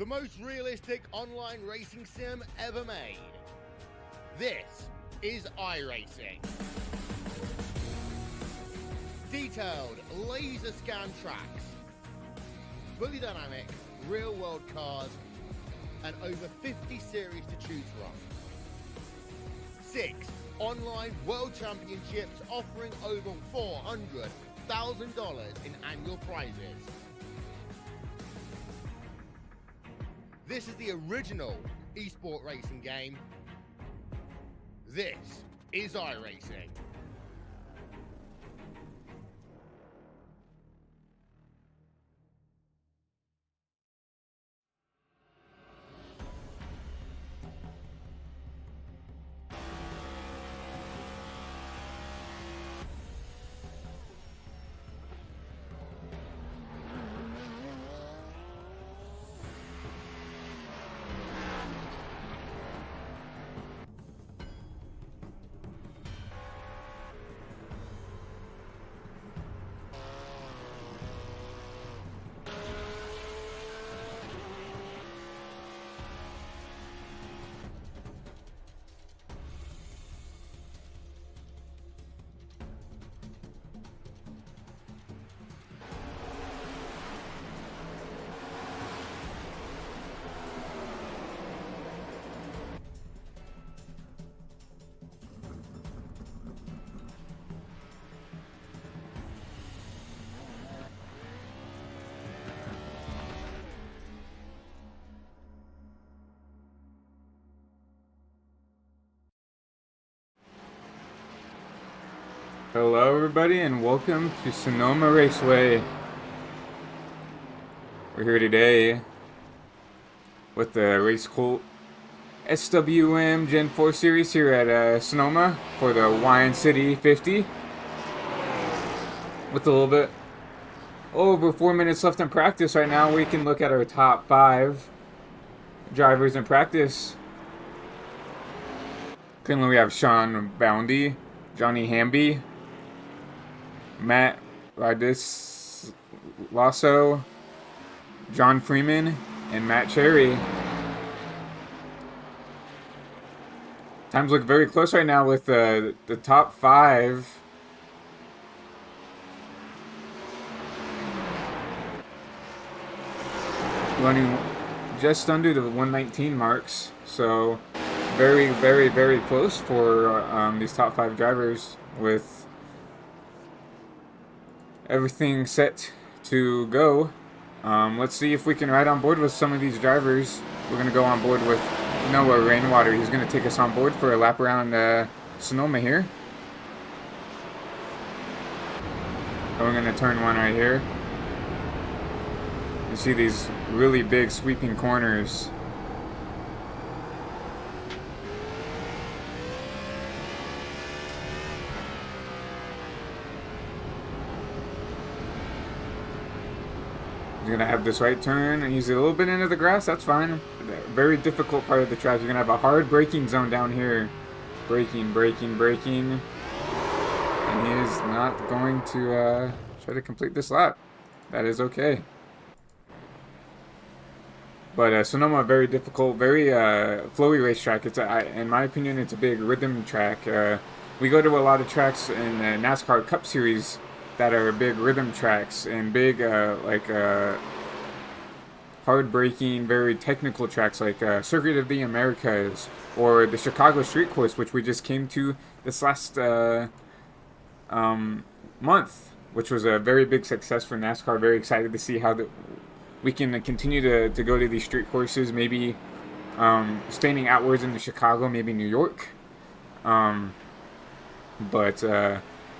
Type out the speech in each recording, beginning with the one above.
the most realistic online racing sim ever made. This is iRacing. Detailed laser scan tracks, fully dynamic, real world cars, and over 50 series to choose from. 6 online world championships offering over $400,000 in annual prizes. This is the original esport racing game. This is iRacing. Hello everybody and welcome to Sonoma Raceway. We're here today with the Racecult SWM Gen 4 series here at Sonoma for the Wine City 50. With a little bit over 4 minutes left in practice right now, we can look at our top 5 drivers in practice. Currently we have Sean Boundy, Johnny Hamby, Matt Radis Lasso, John Freeman, and Matt Cherry. Times look very close right now with the top 5. Running just under the 119 marks. So very, very, very close for these top 5 drivers with everything set to go. Let's see if we can ride on board with some of these drivers. We're going to go on board with Noah Rainwater. He's going to take us on board for a lap around Sonoma here. And we're going to turn one right here. You see these really big sweeping corners. He's going to have this right turn and use it a little bit into the grass. That's fine. Very difficult part of the track. You're going to have a hard braking zone down here. Braking, braking, braking. And he is not going to try to complete this lap. That is okay. But Sonoma, very difficult, very flowy racetrack. It's in my opinion, it's a big rhythm track. We go to a lot of tracks in the NASCAR Cup Series that are big rhythm tracks and big hard braking, very technical tracks like Circuit of the Americas or the Chicago Street Course, which we just came to this last month, which was a very big success for NASCAR. Very excited to see how we can continue to go to these street courses, maybe standing outwards into Chicago, maybe New York. But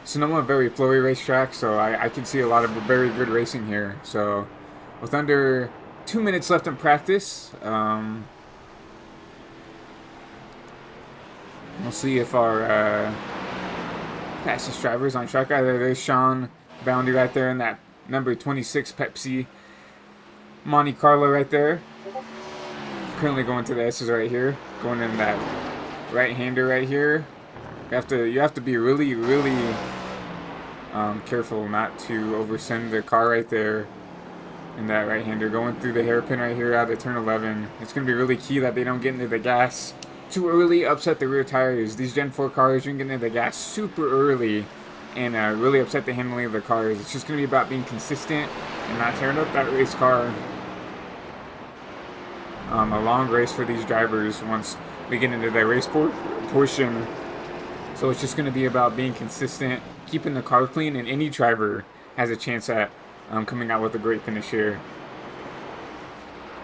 Sonoma, very flowy racetrack, so I can see a lot of very good racing here. So with under 2 minutes left in practice, we'll see if our fastest drivers on track. Either there's Sean Boundy right there in that number 26 Pepsi Monte Carlo right there. Currently going to the S's right here, going in that right-hander right here. You have to be really, really careful not to oversend the car right there. And that right-hander going through the hairpin right here out of turn 11. It's going to be really key that they don't get into the gas too early, upset the rear tires. These Gen 4 cars, you can get into the gas super early and really upset the handling of the cars. It's just going to be about being consistent and not tearing up that race car. A long race for these drivers once we get into the race portion. So it's just going to be about being consistent, keeping the car clean, and any driver has a chance at coming out with a great finish here.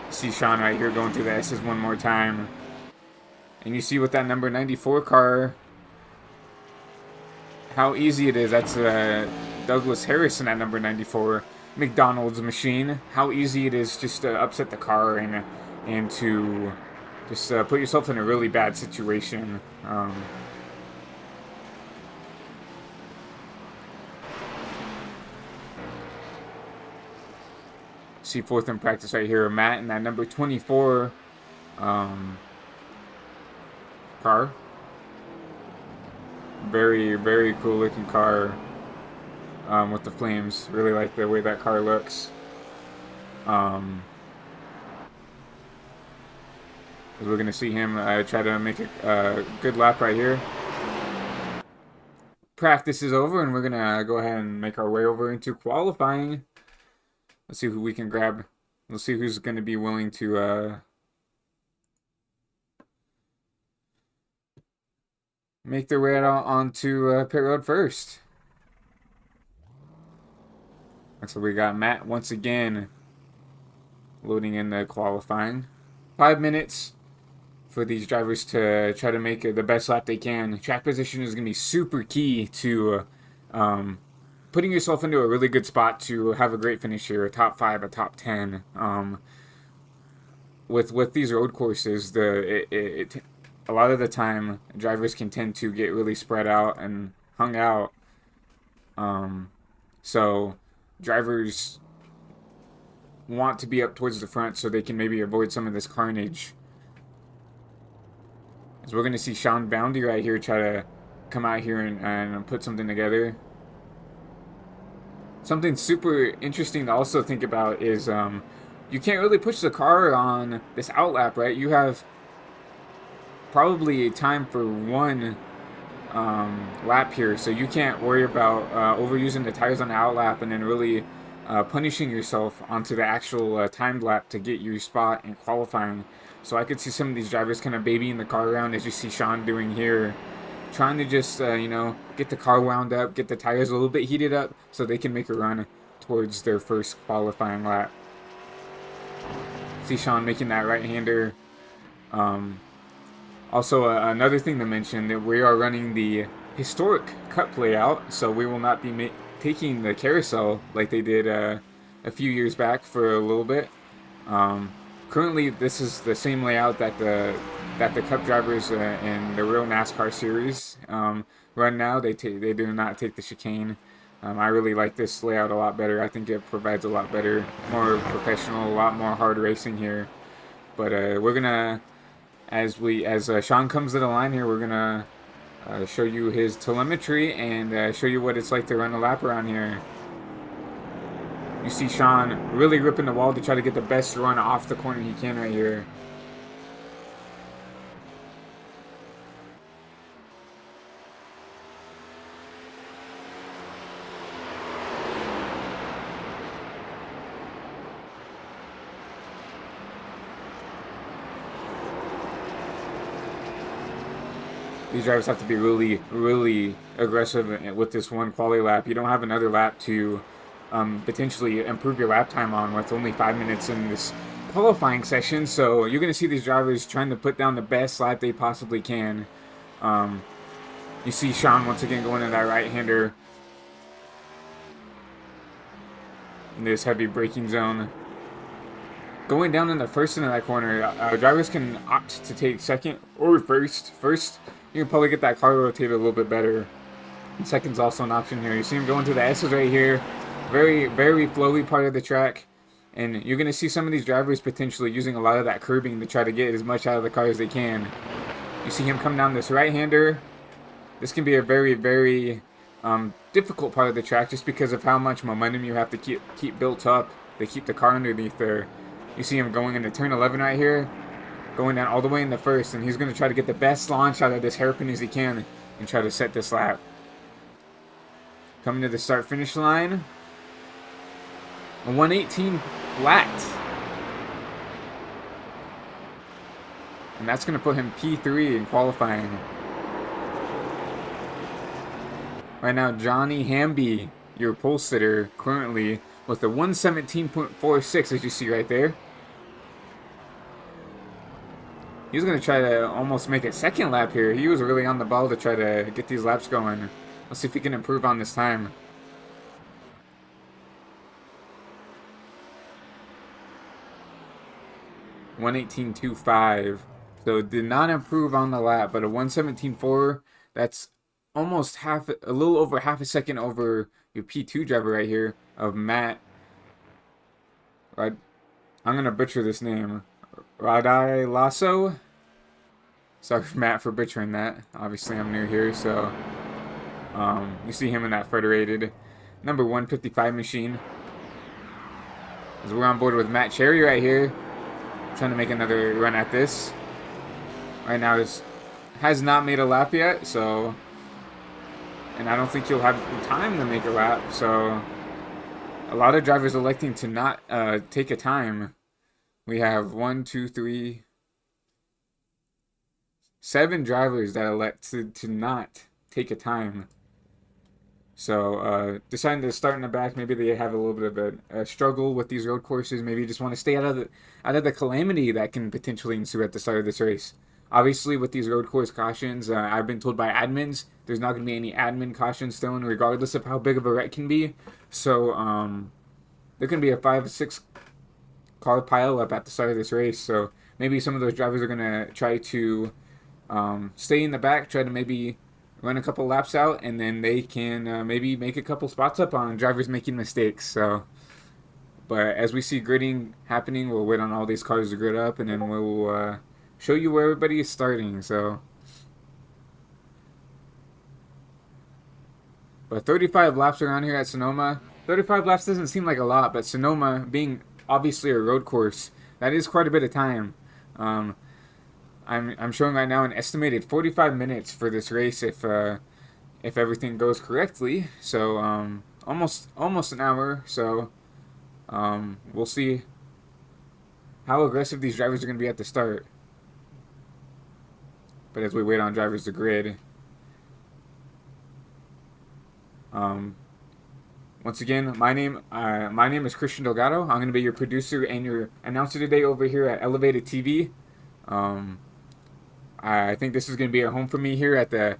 See Sean right here going through the S's one more time. And you see with that number 94 car, how easy it is. That's Douglas Harris in that number 94 McDonald's machine. How easy it is just to upset the car and to just put yourself in a really bad situation. See fourth in practice right here, Matt in that number 24 car. Very, very cool looking car with the flames. Really like the way that car looks. We're going to see him try to make a good lap right here. Practice is over, and we're going to go ahead and make our way over into qualifying. Let's see who we can grab. Let's see who's going to be willing to make their way out onto pit road first. So we got Matt once again loading in the qualifying. 5 minutes for these drivers to try to make the best lap they can. Track position is going to be super key to putting yourself into a really good spot to have a great finish here, a top 5, a top 10. With these road courses, a lot of the time drivers can tend to get really spread out and hung out. So drivers want to be up towards the front so they can maybe avoid some of this carnage. So we're going to see Sean Boundy right here try to come out here and put something together. Something super interesting to also think about is you can't really push the car on this outlap, right? You have probably time for one lap here, so you can't worry about overusing the tires on the outlap and then really punishing yourself onto the actual timed lap to get your spot in qualifying. So I could see some of these drivers kind of babying the car around, as you see Sean doing here, trying to just get the car wound up, get the tires a little bit heated up so they can make a run towards their first qualifying lap. See Sean making that right-hander. Also, another thing to mention, that we are running the historic Cup layout, so we will not be taking the carousel like they did a few years back for a little bit. Currently, this is the same layout that the Cup drivers in the real NASCAR series run now. They do not take the chicane. I really like this layout a lot better. I think it provides a lot better, more professional, a lot more hard racing here. But we're gonna, as Sean comes to the line here, we're gonna show you his telemetry and show you what it's like to run a lap around here. You see Sean really ripping the wall to try to get the best run off the corner he can right here. These drivers have to be really, really aggressive with this one quality lap. You don't have another lap to potentially improve your lap time on with only 5 minutes in this qualifying session. So you're going to see these drivers trying to put down the best lap they possibly can. You see Sean once again going in that right-hander in this heavy braking zone. Going down in the first into that corner, drivers can opt to take second or first. First, you can probably get that car rotated a little bit better. And second's also an option here. You see him going to the S's right here. Very, very flowy part of the track. And you're going to see some of these drivers potentially using a lot of that curbing to try to get as much out of the car as they can. You see him come down this right-hander. This can be a very, very difficult part of the track just because of how much momentum you have to keep built up they keep the car underneath there. You see him going into turn 11 right here, going down all the way in the first, and he's going to try to get the best launch out of this hairpin as he can and try to set this lap. Coming to the start-finish line, a 118 flat. And that's going to put him P3 in qualifying. Right now, Johnny Hamby, your pole sitter, currently with a 117.46, as you see right there. He's going to try to almost make a second lap here. He was really on the ball to try to get these laps going. Let's see if he can improve on this time. $118.25. So did not improve on the lap, but a 117.4, that's almost a little over half a second over your P2 driver right here of Matt. I'm going to butcher this name. Radai Lasso. Sorry, Matt, for butchering that. Obviously, I'm new here, so you see him in that federated number 155 machine. As we're on board with Matt Cherry right here, trying to make another run at this. Right now, this has not made a lap yet, so, and I don't think you'll have time to make a lap, so a lot of drivers electing to not take a time. We have 7 drivers that elect to not take a time. So deciding to start in the back, maybe they have a little bit of a struggle with these road courses. Maybe you just want to stay out of the calamity that can potentially ensue at the start of this race. Obviously, with these road course cautions, I've been told by admins there's not going to be any admin cautions thrown, regardless of how big of a wreck can be. So there can be a 5 or 6 car pile up at the start of this race. So maybe some of those drivers are going to try to stay in the back, try to maybe run a couple laps out, and then they can maybe make a couple spots up on drivers making mistakes. So, but as we see gridding happening, we'll wait on all these cars to grid up, and then we'll show you where everybody is starting. So, but 35 laps around here at Sonoma. 35 laps doesn't seem like a lot, but Sonoma being obviously a road course, that is quite a bit of time. I'm showing right now an estimated 45 minutes for this race if everything goes correctly. So almost an hour. So we'll see how aggressive these drivers are going to be at the start. But as we wait on drivers to grid, once again, my name is Christian Delgado. I'm going to be your producer and your announcer today over here at Elevated TV. I think this is going to be a home for me here at the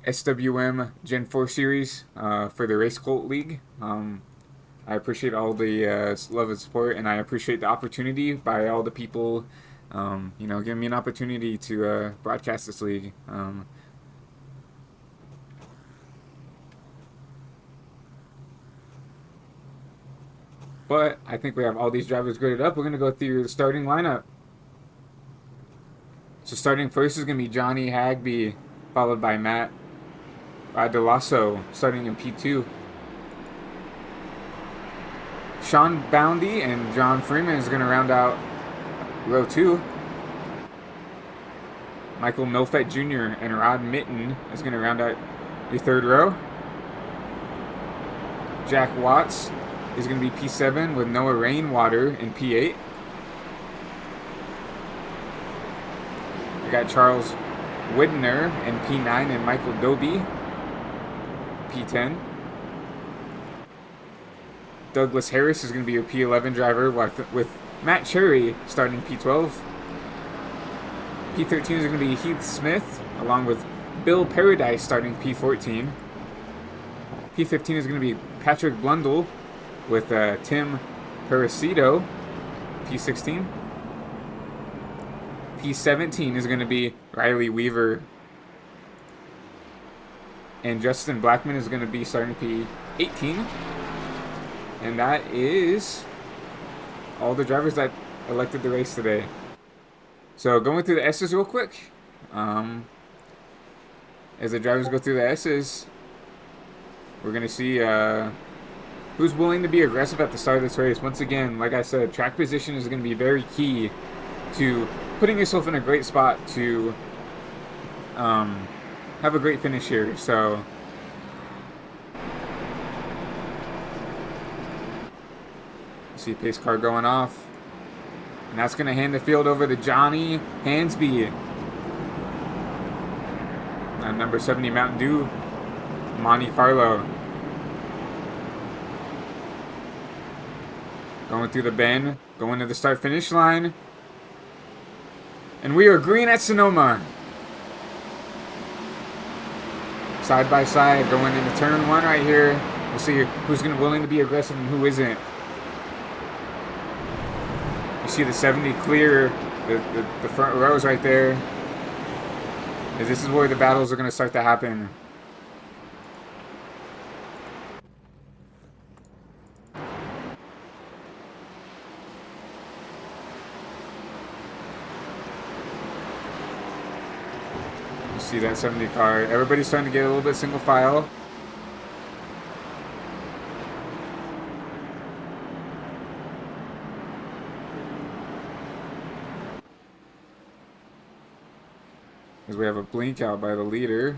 SWM Gen 4 Series for the Racecult League. I appreciate all the love and support, and I appreciate the opportunity by all the people, giving me an opportunity to broadcast this league. But I think we have all these drivers graded up. We're going to go through the starting lineup. So starting first is going to be Johnny Hagby, followed by Matt DeLasso, starting in P2. Sean Boundy and John Freeman is going to round out row 2. Michael Milfett Jr. and Rod Mitten is going to round out the 3rd row. Jack Watts is going to be P7 with Noah Rainwater in P8. We got Charles Widner in P9 and Michael Doby P10. Douglas Harris is going to be your P11 driver with Matt Cherry starting P12. P13 is going to be Heath Smith along with Bill Paradise starting P14. P15 is going to be Patrick Blundell with Tim Parasito, P16. P17 is going to be Riley Weaver. And Justin Blackman is going to be starting P18. And that is all the drivers that elected the race today. So going through the S's real quick. As the drivers go through the S's, we're going to see who's willing to be aggressive at the start of this race. Once again, like I said, track position is going to be very key to putting yourself in a great spot to have a great finish here. So see pace car going off, and that's going to hand the field over to Johnny Hansby. Number 70 Mountain Dew, Monte Carlo. Going through the bend, going to the start-finish line. And we are green at Sonoma. Side by side, going into turn 1 right here. We'll see who's willing to be aggressive and who isn't. You see the 70 clear, the front rows right there. This is where the battles are going to start to happen. You see that 70 car. Everybody's starting to get a little bit single file. As we have a blink out by the leader.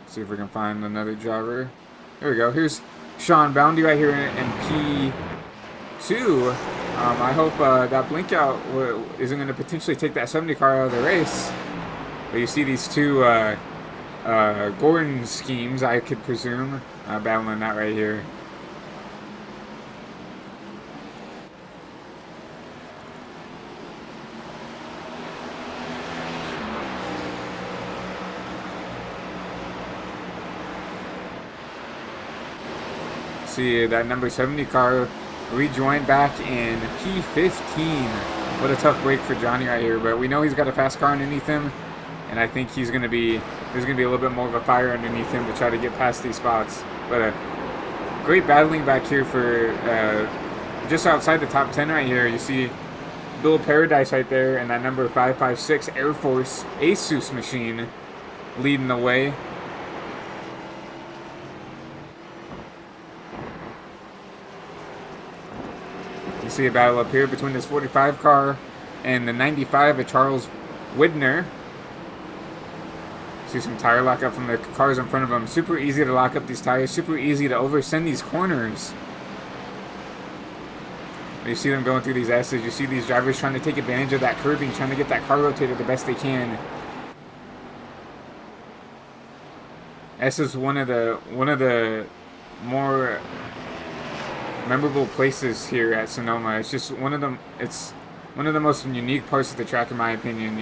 See if we can find another driver. There we go. Here's Sean Boundy right here in P2. I hope that blink out isn't going to potentially take that 70 car out of the race. But you see these two Gordon schemes, I could presume, battling that right here. See that number 70 car rejoined back in P15. What a tough break for Johnny right here, but we know he's got a fast car underneath him, and I think there's gonna be a little bit more of a fire underneath him to try to get past these spots. But great battling back here for just outside the top 10 right here. You see Bill Paradise right there, and that number 556 Air Force Asus machine leading the way. You see a battle up here between this 45 car and the 95 of Charles Widner. See some tire lockup from the cars in front of them. Super easy to lock up these tires. Super easy to oversend these corners. You see them going through these S's. You see these drivers trying to take advantage of that curbing, trying to get that car rotated the best they can. S is one of the more memorable places here at Sonoma. It's just one of them. It's one of the most unique parts of the track, in my opinion.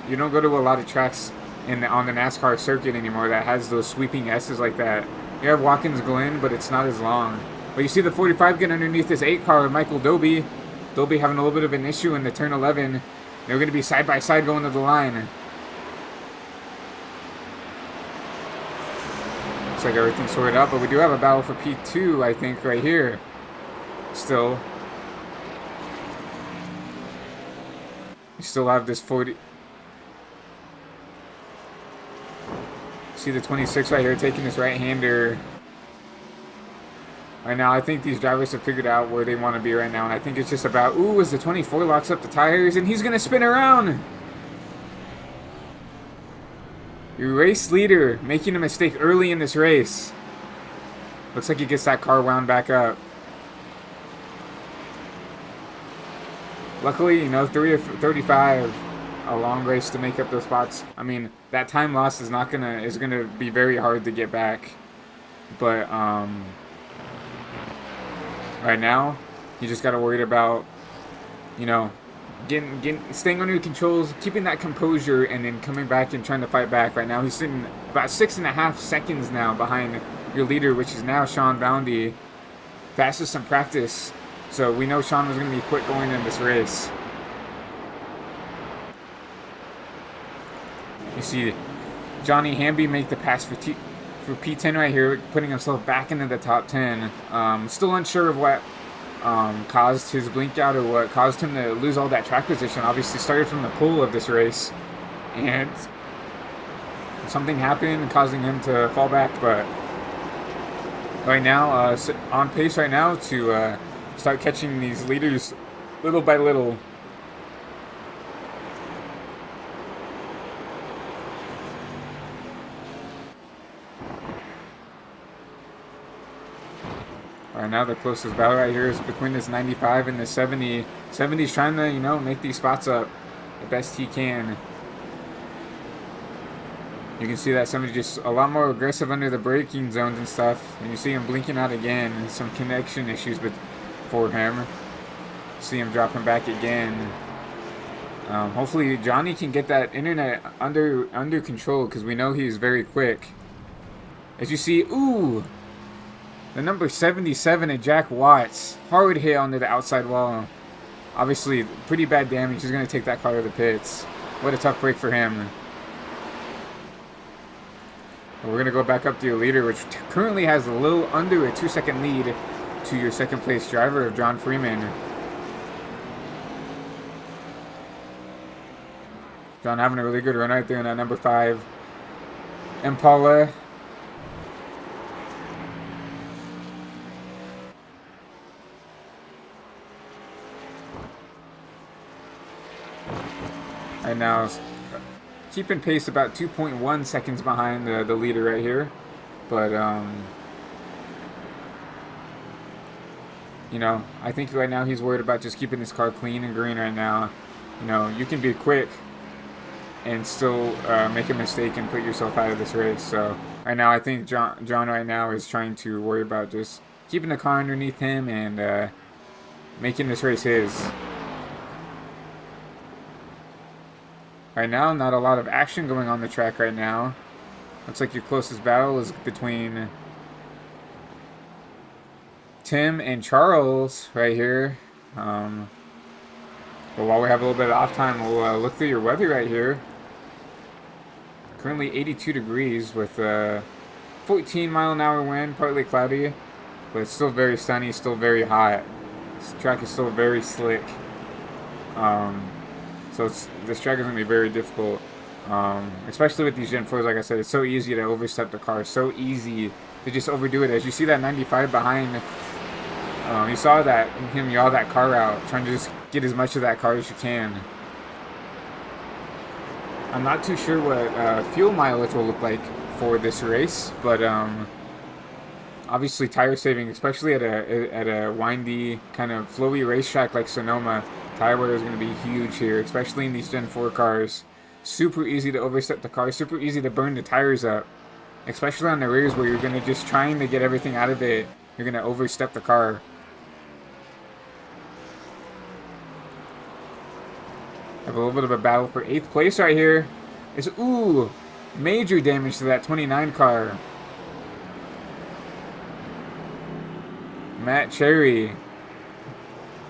You don't go to a lot of tracks on the NASCAR circuit anymore that has those sweeping S's like that. You have Watkins Glen, but it's not as long. But you see the 45 get underneath this 8 car, Michael Doby. Doby having a little bit of an issue in the turn 11. They're going to be side by side going to the line. Looks like everything's sorted out, but we do have a battle for P2, I think, right here. Still. You still have this 40. See the 26 right here taking this right-hander. Right now, I think these drivers have figured out where they want to be right now, and I think it's just about, ooh, as the 24 locks up the tires, and he's going to spin around. Your race leader making a mistake early in this race. Looks like he gets that car wound back up. Luckily, 3 of 35, a long race to make up those spots. I mean, that time loss is gonna be very hard to get back. But right now, you just gotta worry about, staying under controls, keeping that composure, and then coming back and trying to fight back. Right now, he's sitting about 6.5 seconds now behind your leader, which is now Sean Boundy. Fastest in practice. So we know Sean was going to be quick going in this race. You see Johnny Hamby make the pass for P10 right here, putting himself back into the top 10. Still unsure of what caused his blink out or what caused him to lose all that track position. Obviously started from the pole of this race. And something happened causing him to fall back, but right now, on pace right now to start catching these leaders little by little. Right now, the closest battle right here is between this 95 and the 70. 70's trying to, you know, make these spots up the best he can. You can see that 70 just a lot more aggressive under the braking zones and stuff. And you see him blinking out again. Some connection issues for him. See him dropping back again. Hopefully Johnny can get that internet under control, because we know he's very quick. As you see, ooh, the number 77 at Jack Watts. Hard hit onto the outside wall. Obviously, pretty bad damage. He's going to take that car to the pits. What a tough break for him. We're going to go back up to your leader, which currently has a little under a 2-second lead to your second place driver of John Freeman. John having a really good run right there in that number 5 Impala. And now keeping pace about 2.1 seconds behind the leader right here. But, you know, I think right now he's worried about just keeping his car clean and green right now. You know, you can be quick and still make a mistake and put yourself out of this race. So right now I think John right now is trying to worry about just keeping the car underneath him and making this race his. Right now, not a lot of action going on the track right now. Looks like your closest battle is between Tim and Charles right here. But while we have a little bit of off time, we'll look through your weather right here. Currently 82 degrees with 14-mile-an-hour wind, partly cloudy, but it's still very sunny, still very hot. This track is still very slick. So this track is going to be very difficult, especially with these Gen 4s. Like I said, it's so easy to overstep the car, so easy to just overdo it. As you see that 95 behind, you saw that him yaw that car out, trying to just get as much of that car as you can. I'm not too sure what fuel mileage will look like for this race, but obviously tire saving, especially at a windy, kind of flowy racetrack like Sonoma, tire wear is going to be huge here, especially in these Gen 4 cars. Super easy to overstep the car, super easy to burn the tires up, especially on the rears where you're going to just trying to get everything out of it. You're going to overstep the car. Have a little bit of a battle for 8th place right here. It's, ooh, major damage to that 29 car. Matt Cherry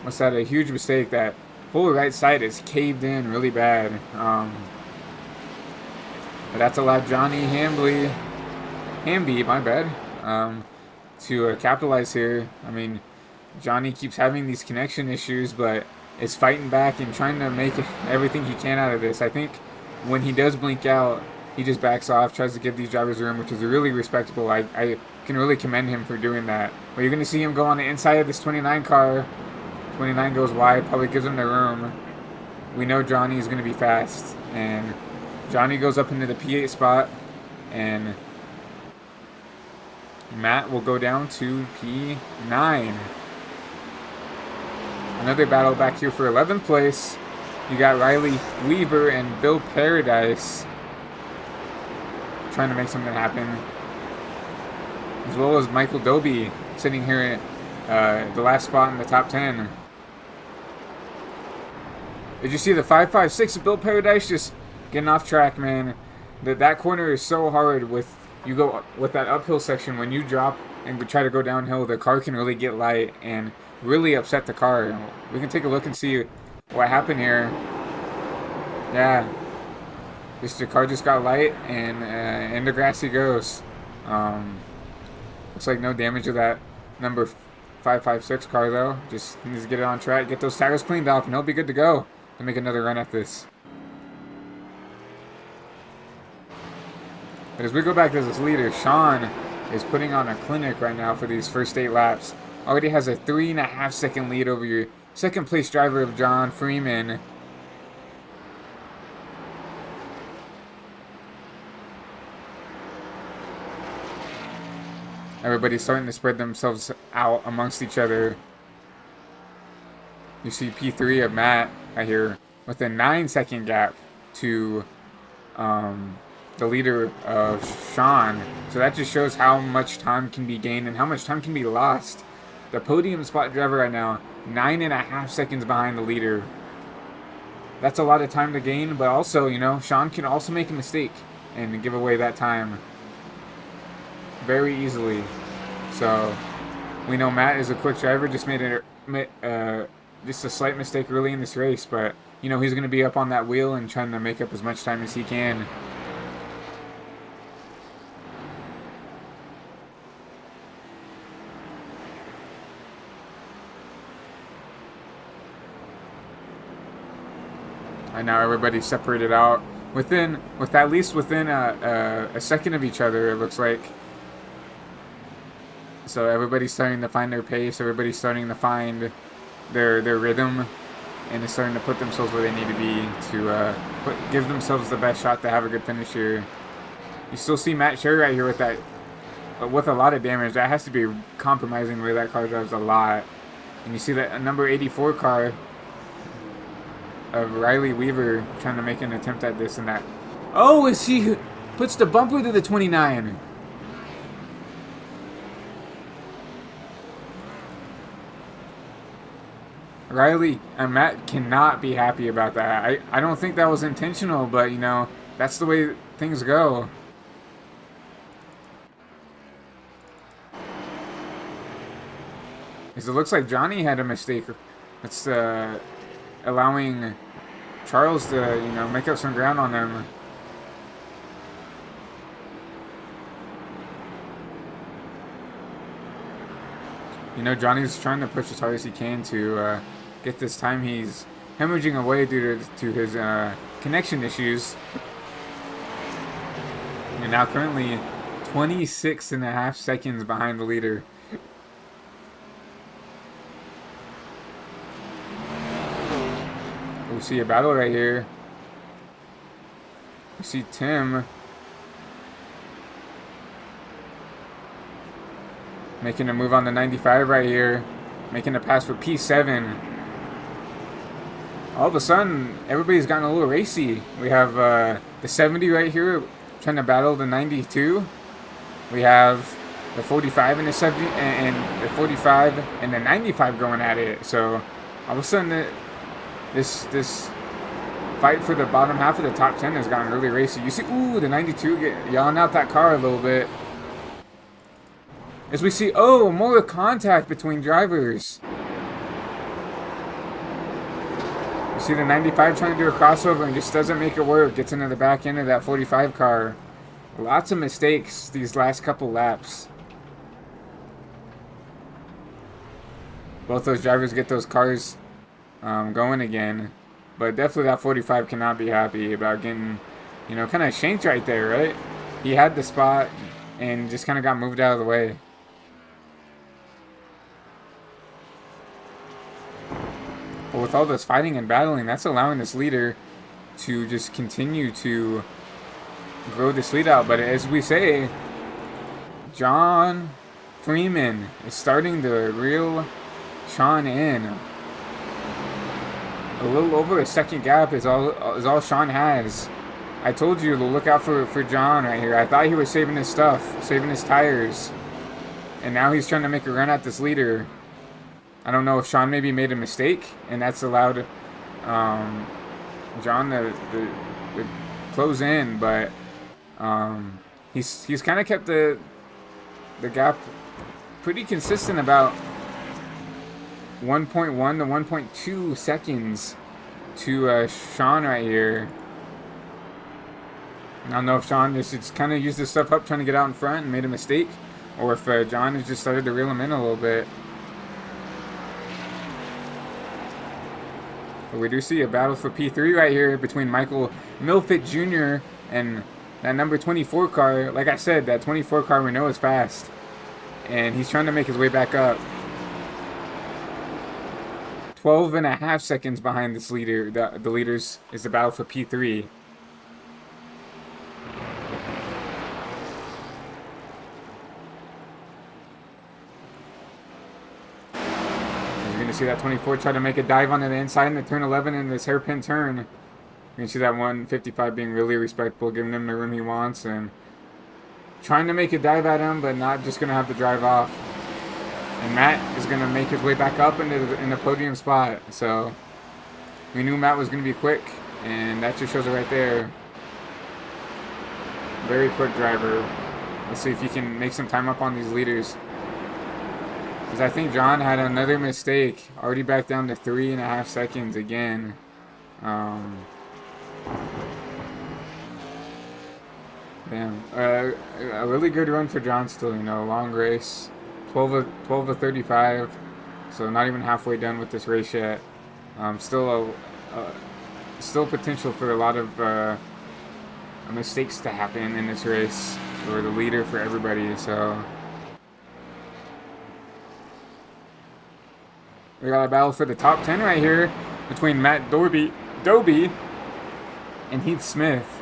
must have had a huge mistake. That whole right side is caved in really bad. But that's allowed Johnny Hamby, my bad, to capitalize here. I mean, Johnny keeps having these connection issues, but is fighting back and trying to make everything he can out of this. I think when he does blink out, he just backs off, tries to give these drivers room, which is really respectable. I can really commend him for doing that. But you're going to see him go on the inside of this 29 car. 29 goes wide, probably gives him the room. We know Johnny is going to be fast. And Johnny goes up into the P8 spot. And Matt will go down to P9. Another battle back here for 11th place. You got Riley Weaver and Bill Paradise trying to make something happen. As well as Michael Doby sitting here at the last spot in the top 10. Did you see the 556 of Bill Paradise just getting off track, man? That corner is so hard with that uphill section. When you drop and try to go downhill, the car can really get light and really upset the car. We can take a look and see what happened here. Yeah, the car just got light and in the grass he goes. Looks like no damage to that number 556 car though. Just needs to get it on track, get those tires cleaned off, and he'll be good to go to make another run at this. But as we go back to this leader, Sean is putting on a clinic right now for these first 8 laps. Already has a 3.5 second lead over your second place driver of John Freeman. Everybody's starting to spread themselves out amongst each other. You see P3 of Matt right here with a 9-second gap to the leader of Sean. So that just shows how much time can be gained and how much time can be lost. The podium spot driver right now, 9.5 seconds behind the leader. That's a lot of time to gain, but also, you know, Sean can also make a mistake and give away that time very easily. So we know Matt is a quick driver, just made just a slight mistake early in this race, but you know he's going to be up on that wheel and trying to make up as much time as he can. And now everybody's separated out with at least within a second of each other, it looks like. So everybody's starting to find their pace. Everybody's starting to find their rhythm, and is starting to put themselves where they need to be to give themselves the best shot to have a good finish here. You still see Matt Sherry right here with that, with a lot of damage. That has to be compromising the way that car drives a lot. And you see that number 84 car of Riley Weaver trying to make an attempt at this and that. Oh, as he puts the bumper to the 29. Riley and Matt cannot be happy about that. I don't think that was intentional, but you know, that's the way things go. Because it looks like Johnny had a mistake. It's allowing Charles to, you know, make up some ground on them. You know, Johnny's trying to push as hard as he can to get this time. He's hemorrhaging away due to his connection issues. And now currently 26.5 seconds behind the leader. We see a battle right here. We see Tim making a move on the 95 right here. Making a pass for P7. All of a sudden, everybody's gotten a little racy. We have the 70 right here trying to battle the 92. We have the 45 and the 70 and the 45 and the 95 going at it. So all of a sudden, this fight for the bottom half of the top 10 has gotten really racy. You see, ooh, the 92 yelling out that car a little bit. As we see, oh, more contact between drivers. You see the 95 trying to do a crossover and just doesn't make it work. Gets into the back end of that 45 car. Lots of mistakes these last couple laps. Both those drivers get those cars going again. But definitely that 45 cannot be happy about getting, you know, kind of shanked right there, right? He had the spot and just kind of got moved out of the way. But with all this fighting and battling, that's allowing this leader to just continue to grow this lead out. But as we say, John Freeman is starting to reel Sean in. A little over a second gap is all Sean has. I told you to look out for John right here. I thought he was saving his stuff, saving his tires. And now he's trying to make a run at this leader. I don't know if Sean maybe made a mistake, and that's allowed John to close in, but he's kind of kept the gap pretty consistent, about 1.1 to 1.2 seconds to Sean right here. I don't know if Sean just kind of used this stuff up trying to get out in front and made a mistake, or if John has just started to reel him in a little bit. But we do see a battle for P3 right here between Michael Milfit Jr. and that number 24 car, like I said, that 24 car we know is fast. And he's trying to make his way back up. 12.5 seconds behind this leader. The leaders is the battle for P3. You're going to see that 24 try to make a dive onto the inside in the turn 11 in this hairpin turn. You're going to see that 155 being really respectful, giving him the room he wants, and trying to make a dive at him, but not just going to have to drive off. And Matt is going to make his way back up in the podium spot. So we knew Matt was going to be quick, and that just shows it right there. Very quick driver. Let's see if he can make some time up on these leaders. Because I think John had another mistake. Already back down to 3.5 seconds again. Damn. A really good run for John still, you know. Long race. 12 of 35. So not even halfway done with this race yet. Still potential for a lot of mistakes to happen in this race. For the leader, for everybody. So we got a battle for the top 10 right here between Matt Doby and Heath Smith.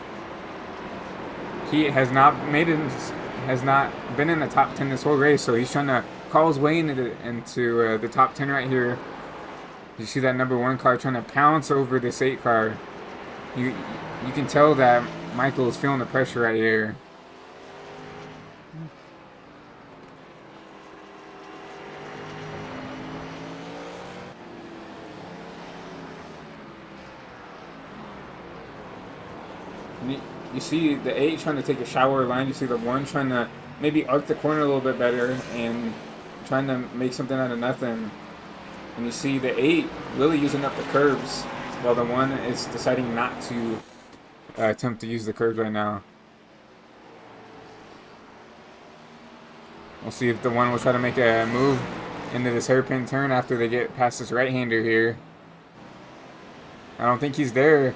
He has not been in the top 10 this whole race, so he's trying to crawl his way into the top 10 right here. You see that number 1 car trying to pounce over this 8 car. You can tell that Michael is feeling the pressure right here. You see the 8 trying to take a shower line. You see the 1 trying to maybe arc the corner a little bit better and trying to make something out of nothing. And you see the 8 really using up the curbs while the 1 is deciding not to attempt to use the curbs right now. We'll see if the 1 will try to make a move into this hairpin turn after they get past this right-hander here. I don't think he's there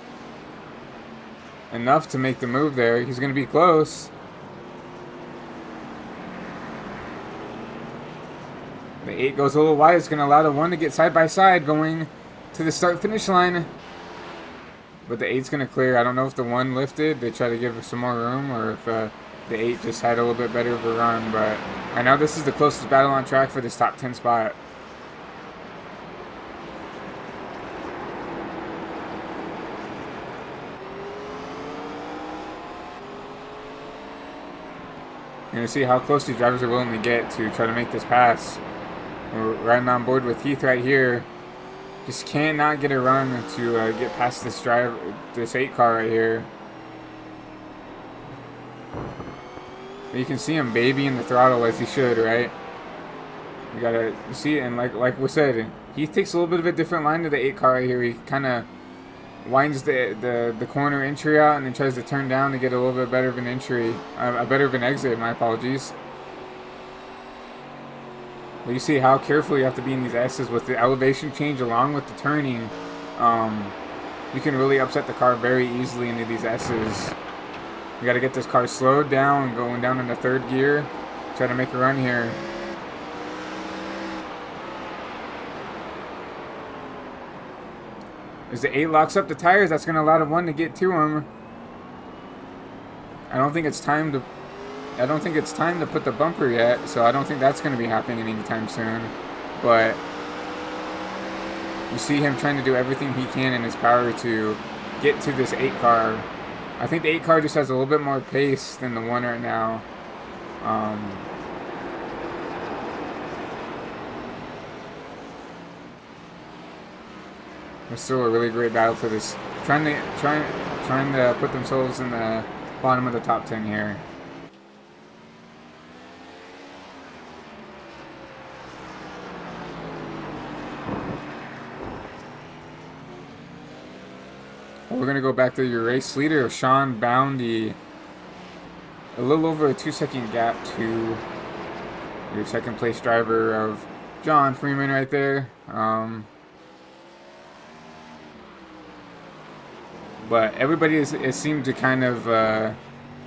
enough to make the move there. He's going to be close. The 8 goes a little wide. It's going to allow the 1 to get side by side going to the start-finish line. But the 8's going to clear. I don't know if the 1 lifted. They try to give some more room, or if the 8 just had a little bit better of a run. But I know this is the closest battle on track for this top 10 spot. You're going to see how close these drivers are willing to get to try to make this pass. We're riding on board with Heath right here. Just cannot get a run to get past this 8 car right here. You can see him babying the throttle as he should, right? You gotta see it, and like we said, Heath takes a little bit of a different line to the 8 car right here. He kind of winds the corner entry out and then tries to turn down to get a little bit better of an entry, better of an exit, my apologies. But you see how careful you have to be in these S's with the elevation change along with the turning. You can really upset the car very easily into these S's. You got to get this car slowed down, going down into 3rd gear, try to make a run here. As the 8 locks up the tires, that's going to allow the 1 to get to him. I don't think it's time to put the bumper yet, so I don't think that's going to be happening anytime soon. But you see him trying to do everything he can in his power to get to this 8 car. I think the 8 car just has a little bit more pace than the 1 right now. It's still a really great battle for this. Trying to put themselves in the bottom of the top 10 here. We're going to go back to your race leader, Sean Boundy. A little over a 2-second gap to your 2nd place driver of John Freeman right there. But everybody has seemed to kind of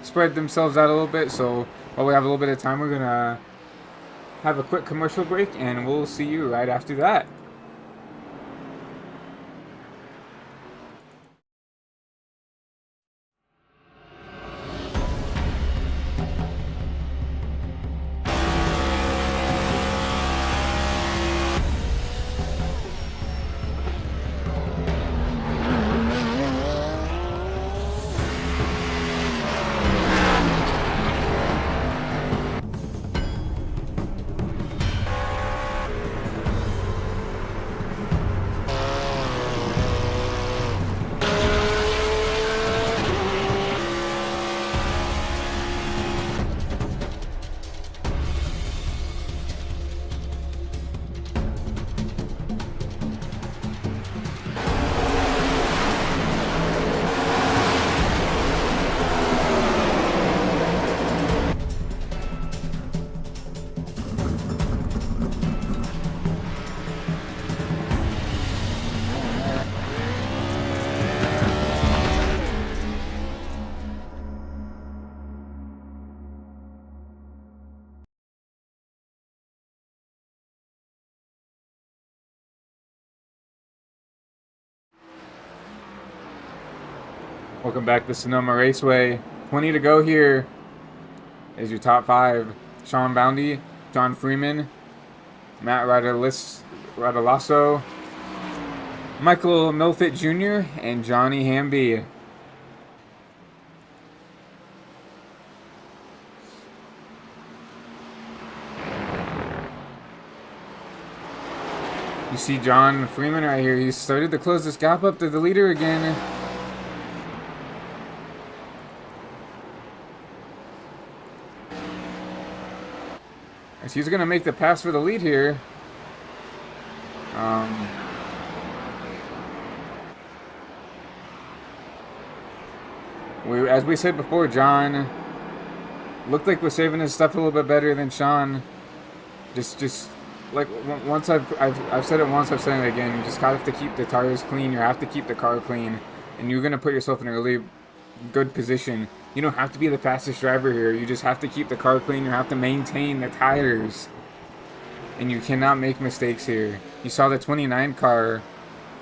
spread themselves out a little bit. So while we have a little bit of time, we're going to have a quick commercial break, and we'll see you right after that. Welcome back to Sonoma Raceway. 20 to go here is your top 5. Sean Boundy, John Freeman, Matt Radalasso, Michael Milfit Jr., and Johnny Hamby. You see John Freeman right here. He's started to close this gap up to the leader again. So he's going to make the pass for the lead here. As we said before, John looked like we're saving his stuff a little bit better than Sean. Just like once I've said it once, I've said it again. You just have to keep the tires clean. You have to keep the car clean, and you're going to put yourself in a really good position. You don't have to be the fastest driver here. You just have to keep the car clean. You have to maintain the tires. And you cannot make mistakes here. You saw the 29 car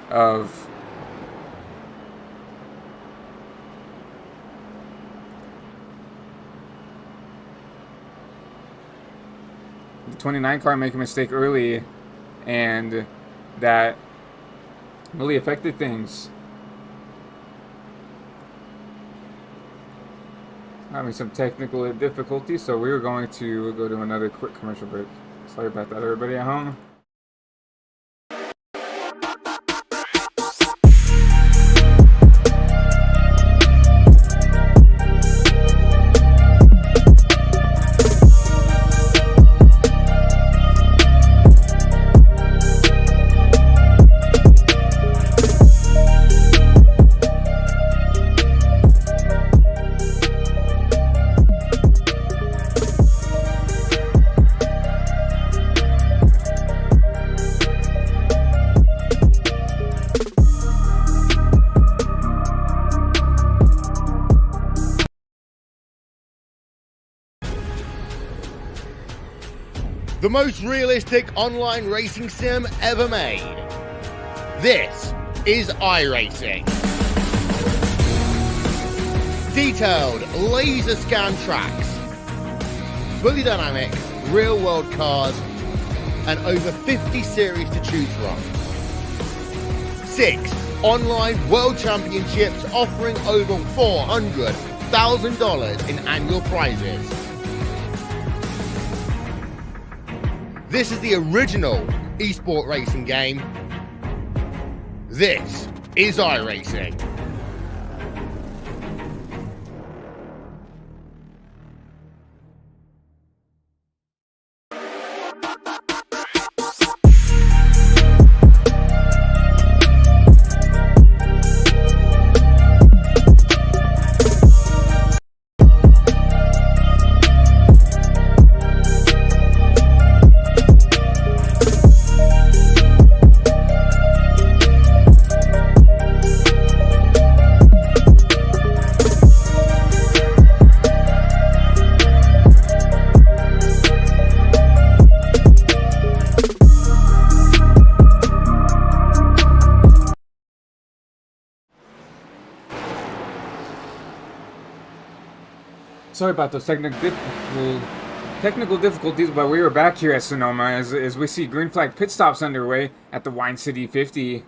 of... the 29 car make a mistake early, and that really affected things. Having some technical difficulties, so we're going to go to another quick commercial break. Sorry about that, everybody at home. The most realistic online racing sim ever made. This is iRacing. Detailed laser scan tracks, fully dynamic, real world cars, and over 50 series to choose from. 6 online world championships offering over $400,000 in annual prizes. This is the original esport racing game. This is iRacing. sorry about those technical difficulties, but we were back here at Sonoma as we see green flag pit stops underway at the Wine City 50.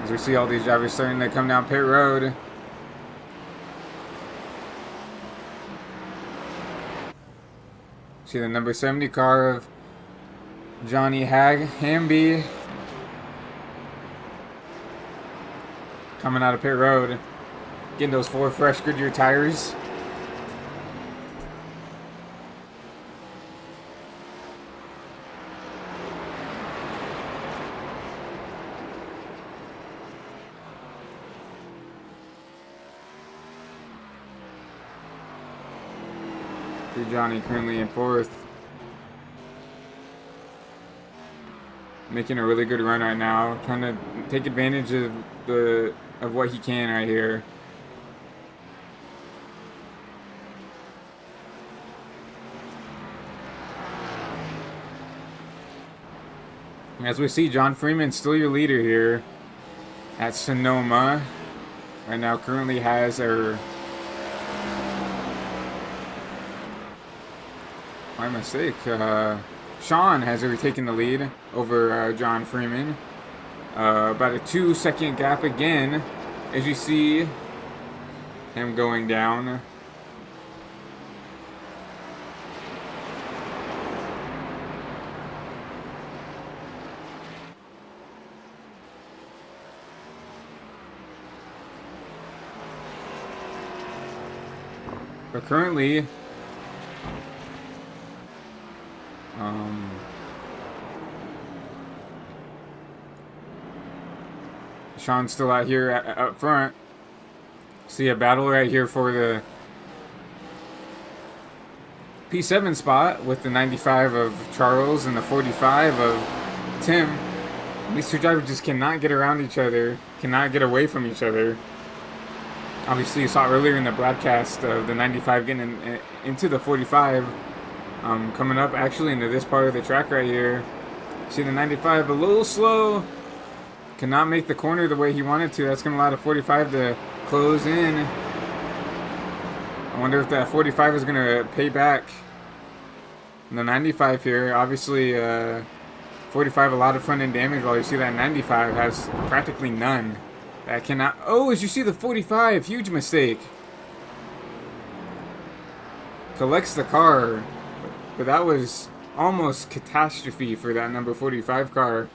As we see all these drivers starting to come down pit road. See the number 70 car of Johnny Hamby coming out of pit road, getting those 4 fresh Goodyear tires. Johnny currently in 4th. Making a really good run right now. Trying to take advantage of what he can right here. As we see, John Freeman still your leader here at Sonoma. Right now currently has my mistake. Sean has overtaken the lead over John Freeman. About a 2-second gap again as you see him going down. But currently, Sean's still out here up front. See a battle right here for the P7 spot with the 95 of Charles and the 45 of Tim. These two drivers just cannot get around each other, cannot get away from each other. Obviously, you saw earlier in the broadcast of the 95 getting into the 45. Coming up actually into this part of the track right here. See the 95 a little slow. Cannot make the corner the way he wanted to. That's going to allow the 45 to close in. I wonder if that 45 is going to pay back the 95 here. Obviously, 45 a lot of front end damage, while you see that 95 has practically none. That cannot... Oh, as you see the 45, huge mistake. Collects the car. But that was almost catastrophe for that number 45 car.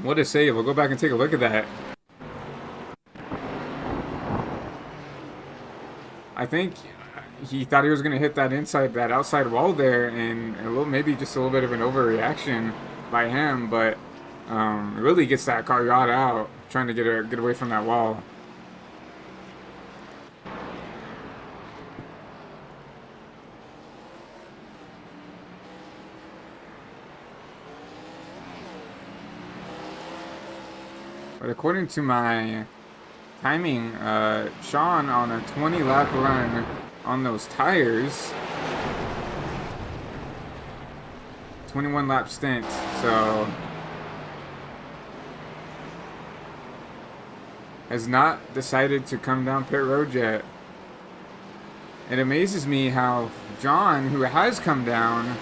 What a save. We'll go back and take a look at that. I think he thought he was going to hit that outside wall there, and maybe just a little bit of an overreaction by him, but really gets that car yacht out, trying to get away from that wall. But according to my timing, Sean on a 20-lap run on those tires, 21-lap stint, so has not decided to come down pit road yet. It amazes me how John, who has come down,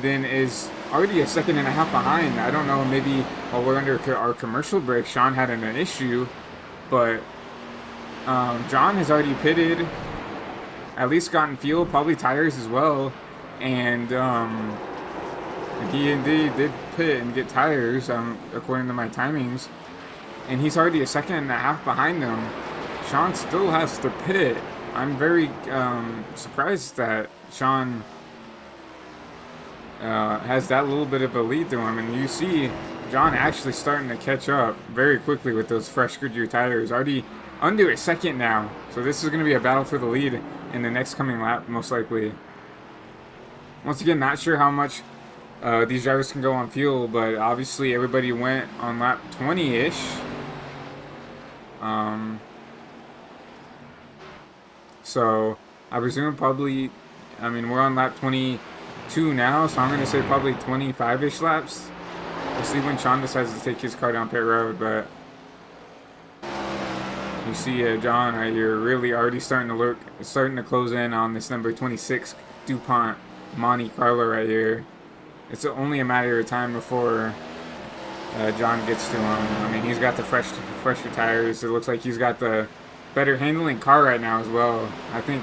then is already a second and a half behind. I don't know, maybe while we're under our commercial break, Sean had an issue, but John has already pitted, at least gotten fuel, probably tires as well, and he indeed did pit and get tires, according to my timings, and he's already a second and a half behind them. Sean still has to pit. I'm very surprised that Sean has that little bit of a lead to him, and you see John actually starting to catch up very quickly with those fresh Goodyear tires, already under a second now. So this is going to be a battle for the lead in the next coming lap, most likely. Once again, not sure how much these drivers can go on fuel, but obviously everybody went on lap 20-ish. So I presume probably, I mean, we're on lap 20. 2 now, so I'm going to say probably 25-ish laps. We'll see when Sean decides to take his car down pit road, but you see John right here really already starting to close in on this number 26 DuPont Monte Carlo right here. It's only a matter of time before John gets to him. I mean, he's got the fresher tires. It looks like he's got the better handling car right now as well. I think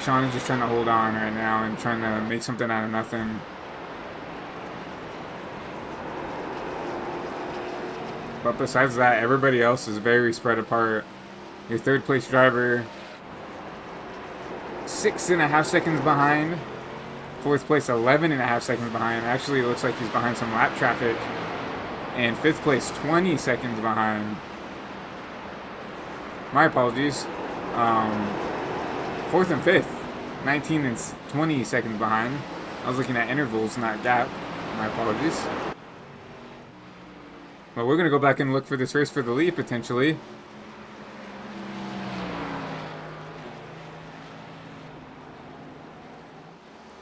Sean is just trying to hold on right now and trying to make something out of nothing. But besides that, everybody else is very spread apart. Your third place driver, 6.5 seconds behind. Fourth place, 11.5 seconds behind. Actually, it looks like he's behind some lap traffic. And fifth place, 20 seconds behind. My apologies. Fourth and fifth, 19 and 20 seconds behind. I was looking at intervals, not gap. My apologies. But we're going to go back and look for this race for the lead, potentially.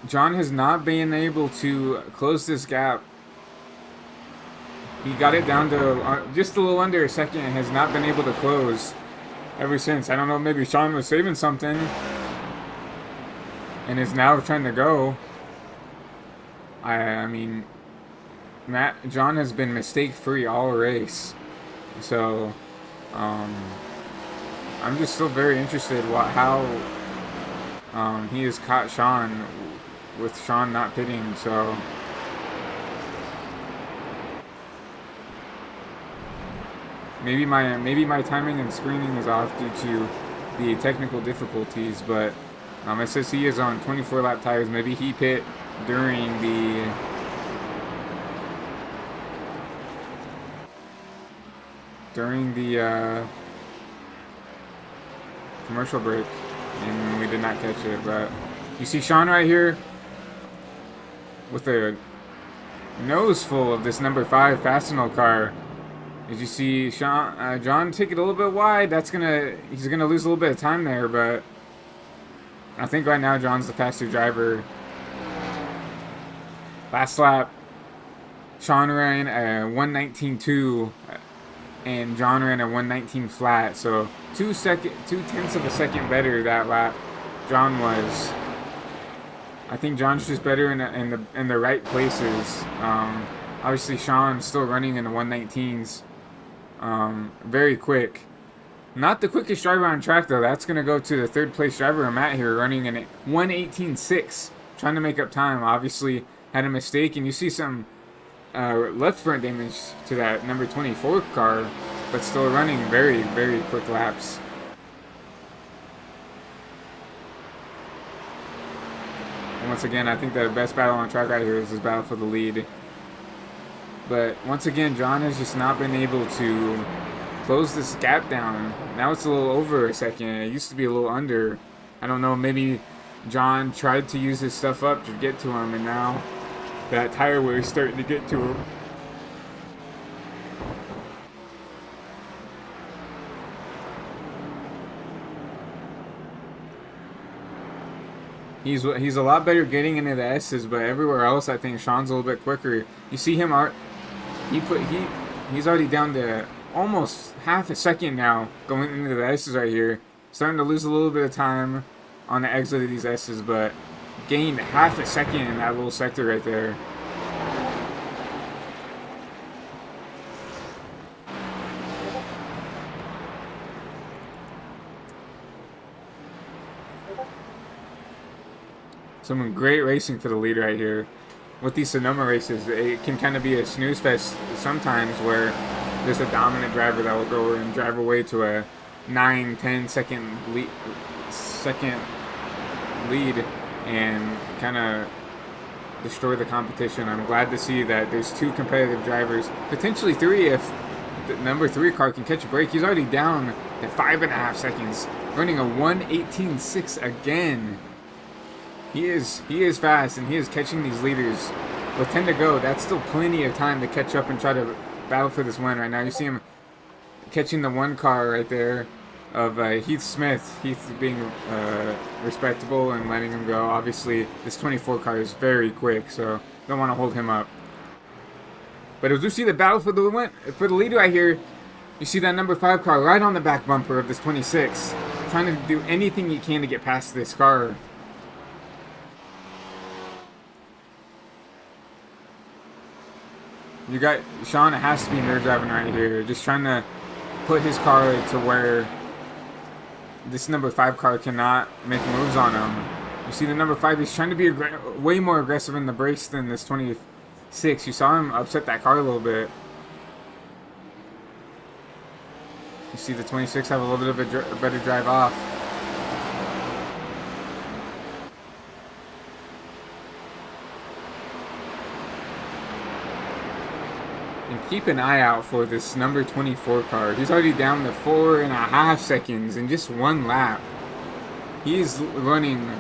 John has not been able to close this gap. He got it down to just a little under a second and has not been able to close ever since. I don't know, maybe Sean was saving something and is now trying to go. I mean, John has been mistake-free all race. So, I'm just still very interested how he has caught Sean with Sean not pitting. So maybe my timing and screening is off due to the technical difficulties, but it says he is on 24 lap tires. Maybe he pit during the commercial break, and we did not catch it. But you see Sean right here with a nose full of this number 5 Fastenal car. As you see John take it a little bit wide, he's gonna lose a little bit of time there, but I think right now John's the faster driver. Last lap, Sean ran a 1:19.2 and John ran a 1:19 flat, so 2/10 of a second better that lap. John was. I think John's just better in the right places. Obviously, Sean's still running in the 1:19s. Very quick. Not the quickest driver on track though. That's gonna go to the third place driver, Matt here, running in 1:18.6, trying to make up time. Obviously, had a mistake, and you see some left front damage to that number 24 car, but still running very, very quick laps. And once again, I think the best battle on track right here is this battle for the lead. But once again, John has just not been able to close this gap down. Now it's a little over a second. It used to be a little under. I don't know, maybe John tried to use his stuff up to get to him, and now that tire wear is starting to get to him. He's a lot better getting into the S's, but everywhere else I think Sean's a little bit quicker. You see him he's already down to almost half a second now going into the S's right here. Starting to lose a little bit of time on the exit of these S's, but gained half a second in that little sector right there. Some great racing for the lead right here. With these Sonoma races, it can kind of be a snooze fest sometimes, where there's a dominant driver that will go and drive away to a 9-10 second lead and kind of destroy the competition. I'm glad to see that there's 2 competitive drivers, potentially 3 if the number 3 car can catch a break. He's already down to 5.5 seconds, running a 1:18.6 again. He is fast, and he is catching these leaders. With 10 to go, that's still plenty of time to catch up and try to battle for this win right now. You see him catching the 1 car right there, of Heath Smith. Heath being respectable and letting him go. Obviously, this 24 car is very quick, so don't want to hold him up. But as you see the battle for the lead right here, you see that number 5 car right on the back bumper of this 26, trying to do anything he can to get past this car. You got Sean has to be nerve driving right here, just trying to put his car to where this number 5 car cannot make moves on him. You see the number 5, he's trying to be way more aggressive in the brakes than this 26. You saw him upset that car a little bit. You see the 26 have a little bit of a better drive off. And keep an eye out for this number 24 car. He's already down to 4.5 seconds in just one lap. He's running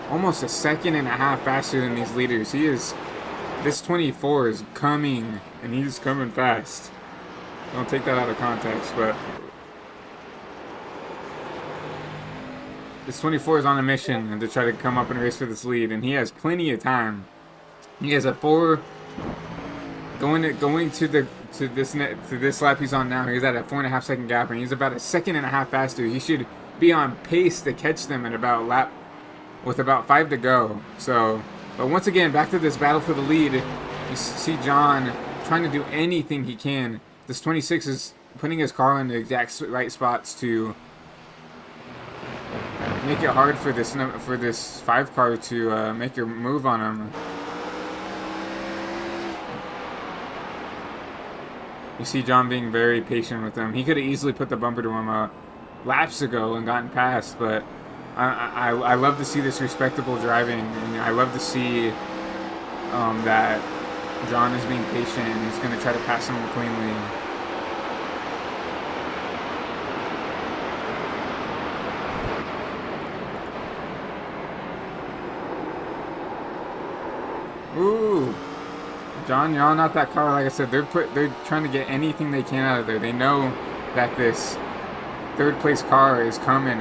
almost a second and a half faster than these leaders. This 24 is coming, and he's coming fast. Don't take that out of context, but this 24 is on a mission to try to come up and race for this lead, and he has plenty of time. He has a 4 going to this lap he's on now. He's at a 4.5 second gap, and he's about a second and a half faster. He should be on pace to catch them at about lap with about 5 to go. So, but once again, back to this battle for the lead. You see John trying to do anything he can. This 26 is putting his car in the exact right spots to make it hard for this 5 car to make a move on him. You see John being very patient with him. He could have easily put the bumper to him laps ago and gotten past, but I love to see this respectable driving, and I love to see that John is being patient and he's going to try to pass him cleanly. Ooh. John, you're not that car. Like I said, they're trying to get anything they can out of there. They know that this 3rd place car is coming,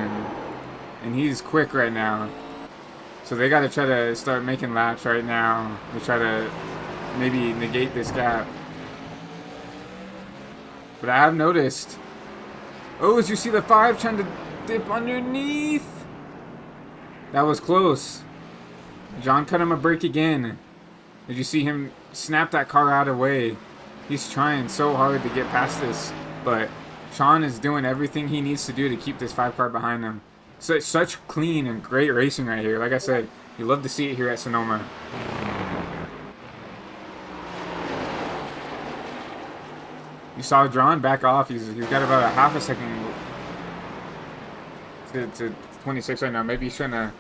and he's quick right now. So they got to try to start making laps right now to try to maybe negate this gap. But I have noticed. Oh, as you see the 5 trying to dip underneath. That was close. John cut him a break again. Did you see him snap that car out of the way? He's trying so hard to get past this, but Sean is doing everything he needs to do to keep this 5 car behind him. So it's such clean and great racing right here. Like I said, you love to see it here at Sonoma. You saw John back off. He's got about a half a second to 26 right now. Maybe he's trying to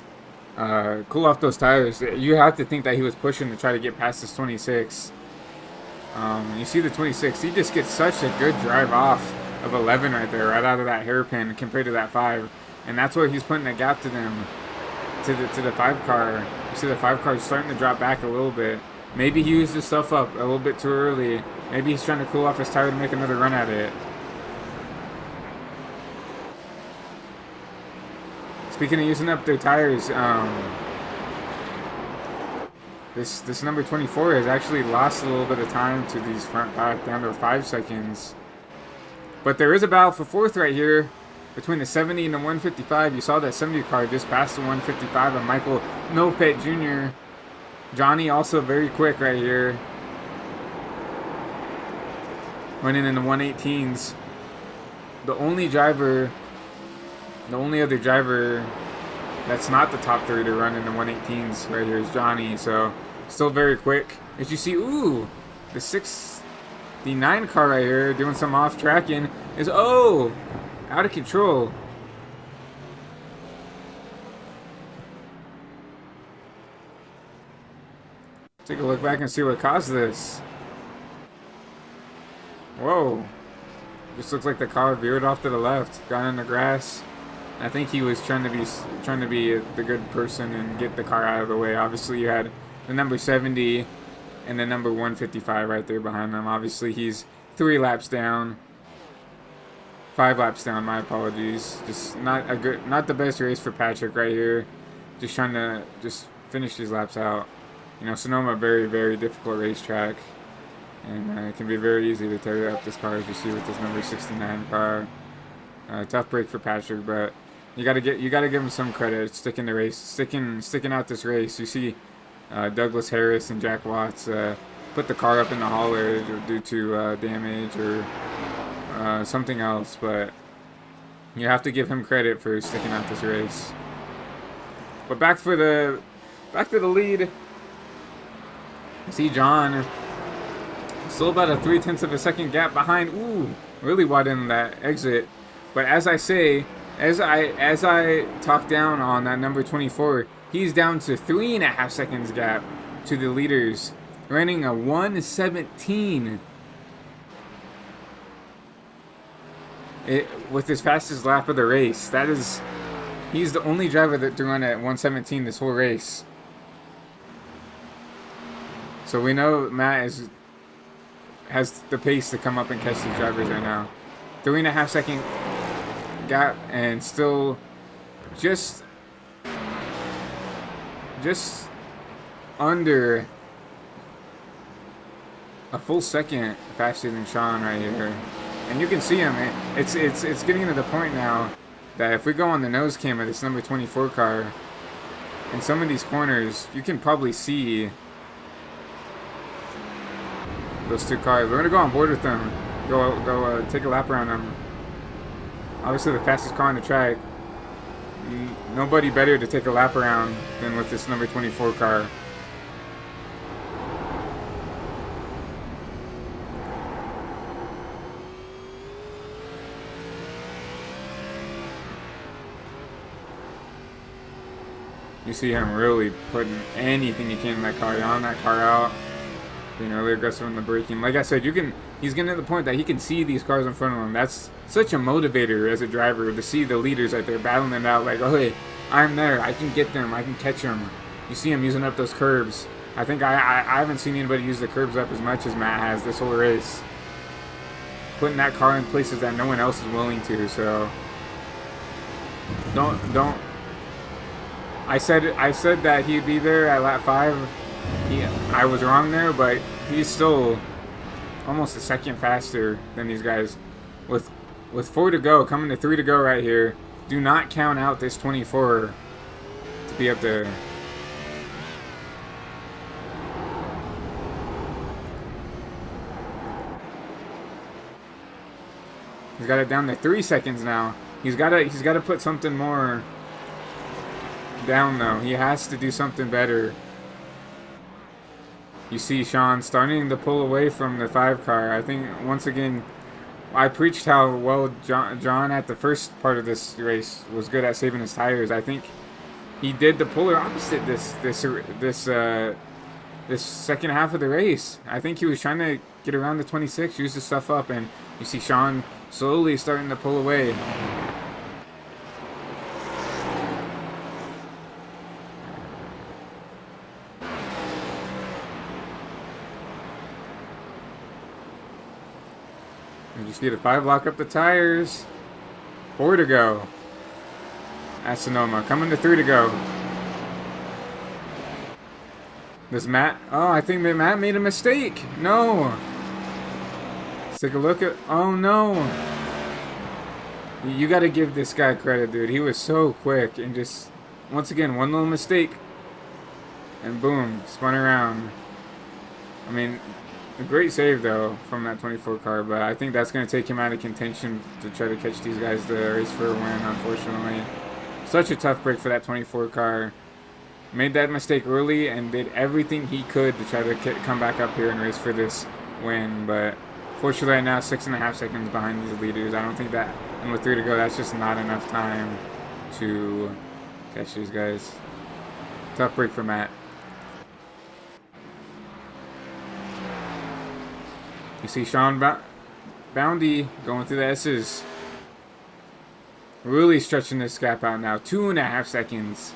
cool off those tires. You have to think that he was pushing to try to get past this 26. You see the 26, he just gets such a good drive off of 11 right there, right out of that hairpin compared to that 5, and that's where he's putting a gap to them, to the 5 car. You see the 5 car is starting to drop back a little bit. Maybe he used his stuff up a little bit too early. Maybe he's trying to cool off his tire to make another run at it. Speaking of using up their tires, this number 24 has actually lost a little bit of time to these front pack, down to 5 seconds. But there is a battle for 4th right here between the 70 and the 155. You saw that 70 car just passed the 155 of Michael Milpet Jr. Johnny also very quick right here, running in the 118s. The only other driver that's not the top 3 to run in the 118s right here is Johnny. So still very quick. As you see, ooh, the 69 car right here doing some off tracking is out of control. Take a look back and see what caused this. Whoa. Just looks like the car veered off to the left, got in the grass. I think he was trying to be the good person and get the car out of the way. Obviously, you had the number 70 and the number 155 right there behind him. Obviously, he's 3 laps down. 5 laps down. My apologies. Just not the best race for Patrick right here. Just trying to just finish these laps out. You know, Sonoma, very, very difficult racetrack, and it can be very easy to tear up this car, as you see with this number 69 car. Tough break for Patrick, but you gotta give him some credit. Sticking out this race. You see, Douglas Harris and Jack Watts put the car up in the hauler due to damage or something else, but you have to give him credit for sticking out this race. But back to the lead. See John still about a 0.3 of a second gap behind. Ooh, really wide in that exit. But as I say, as I talk down on that number 24, he's down to 3.5 seconds gap to the leaders, running a 1:17. With his fastest lap of the race. He's the only driver to run at 1:17 this whole race. So we know Matt has the pace to come up and catch these drivers right now. 3.5 second gap, and still just under a full second faster than Sean right here. And you can see him. It's getting to the point now that if we go on the nose cam of this number 24 car, in some of these corners, you can probably see those two cars. We're gonna go on board with them. Go take a lap around them. Obviously, the fastest car on the track. Nobody better to take a lap around than with this number 24 car. You see him really putting anything he can in that car, on that car out, being really aggressive in the braking. Like I said, he's getting to the point that he can see these cars in front of him. That's such a motivator as a driver to see the leaders out there battling it out. Like, oh hey, I'm there, I can get them, I can catch them. You see him using up those curbs. I think I haven't seen anybody use the curbs up as much as Matt has this whole race. Putting that car in places that no one else is willing to. So don't. I said that he'd be there at lap 5. I was wrong there, but he's still almost a second faster than these guys. With 4 to go, coming to 3 to go right here. Do not count out this 24 to be up there. He's got it down to 3 seconds now. He's got to put something more down though. He has to do something better. You see Sean starting to pull away from the 5 car. I think once again, I preached how well John at the first part of this race was good at saving his tires. I think he did the polar opposite this second half of the race. I think he was trying to get around the 26, use the stuff up, and you see Sean slowly starting to pull away. You just need a 5 lock up the tires. 4 to go at Sonoma. Coming to 3 to go. Does Matt? Oh, I think that Matt made a mistake. No. Let's take a look at. Oh no. You got to give this guy credit, dude. He was so quick and just once again one little mistake, and boom, spun around. I mean, a great save, though, from that 24 car, but I think that's going to take him out of contention to try to catch these guys to race for a win, unfortunately. Such a tough break for that 24 car. Made that mistake early and did everything he could to try to come back up here and race for this win, but fortunately right now 6.5 seconds behind these leaders. I don't think that, and with 3 to go, that's just not enough time to catch these guys. Tough break for Matt. You see Sean Boundy going through the S's. Really stretching this gap out now. 2.5 seconds.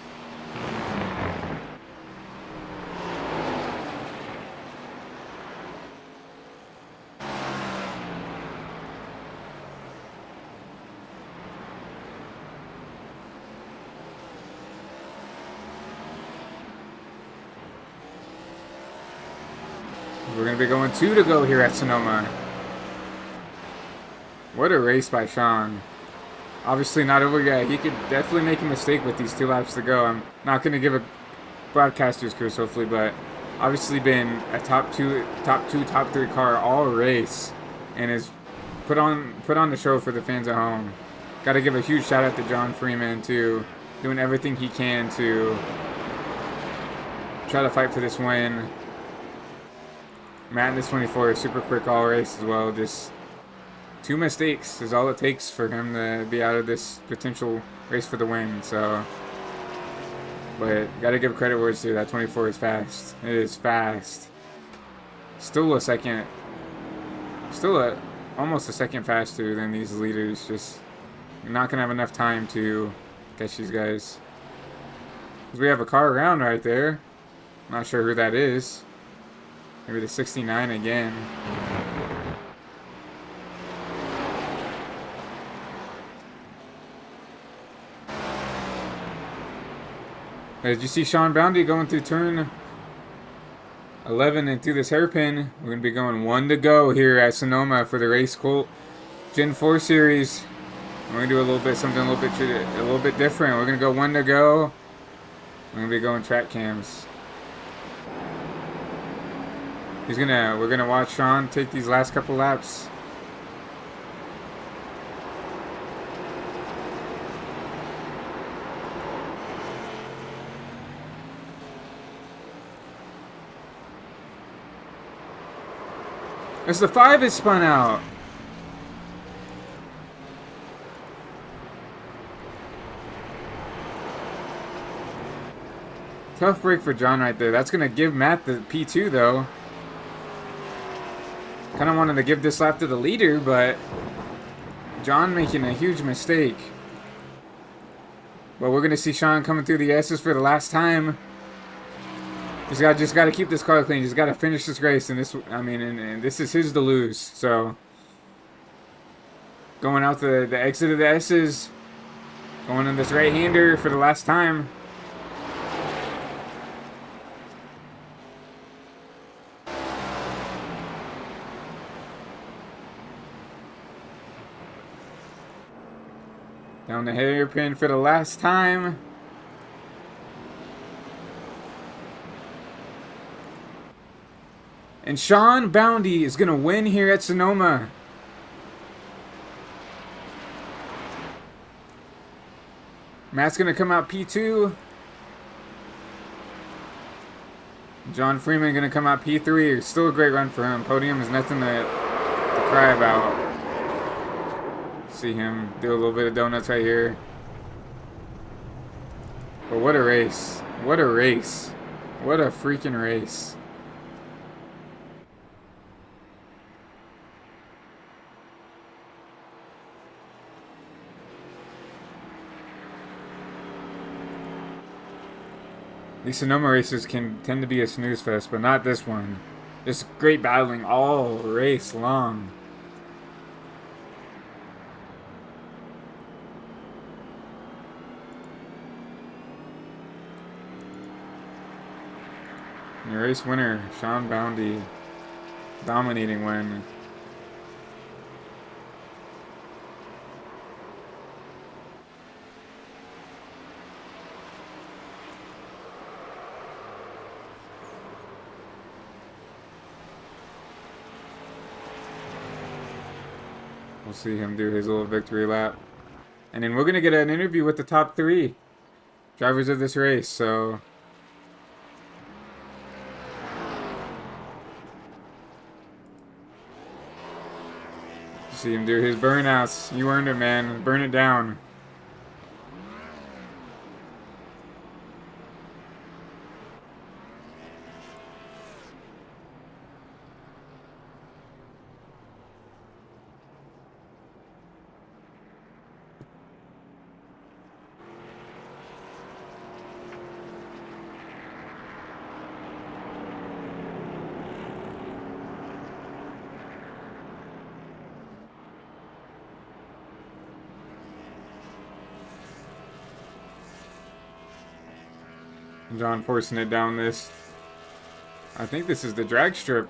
We're going to be going 2 to go here at Sonoma. What a race by Sean. Obviously not over yet. He could definitely make a mistake with these 2 laps to go. I'm not going to give a broadcaster's curse, hopefully, but obviously been a top 3 car all race, and is put on the show for the fans at home. Got to give a huge shout out to John Freeman too, doing everything he can to try to fight for this win. Madness 24 is super quick all race as well. Just 2 mistakes is all it takes for him to be out of this potential race for the win. So, but gotta give credit where it's due. That 24 is fast. It is fast. Still almost a second faster than these leaders. Just not gonna have enough time to catch these guys. We have a car around right there. Not sure who that is. Maybe the 69 again. Did you see Sean Bounty going through turn 11 and through this hairpin? We're going to be going 1 to go here at Sonoma for the Racecult Gen 4 series. We're going to do something a little bit different. We're going to go 1 to go. We're going to be going track cams. We're going to watch Sean take these last couple laps. As the 5 is spun out. Tough break for John right there. That's going to give Matt the P2 though. Kind of wanted to give this lap to the leader, but John making a huge mistake. But we're going to see Sean coming through the S's for the last time. Just got to keep this car clean. Just got to finish this race, and this is his to lose. So going out the exit of the S's, going in this right-hander for the last time. Down the hairpin for the last time. And Sean Bounty is going to win here at Sonoma. Matt's going to come out P2. John Freeman going to come out P3. Still a great run for him. Podium is nothing to cry about. See him do a little bit of donuts right here. But what a race. What a race. What a freaking race. These Sonoma races can tend to be a snooze fest, but not this one. Just great battling all race long. Your race winner, Sean Bounty, dominating win. We'll see him do his little victory lap. And then we're going to get an interview with the top 3 drivers of this race, so see him do his burnouts. You earned it, man. Burn it down. John forcing it down this I think this is the drag strip.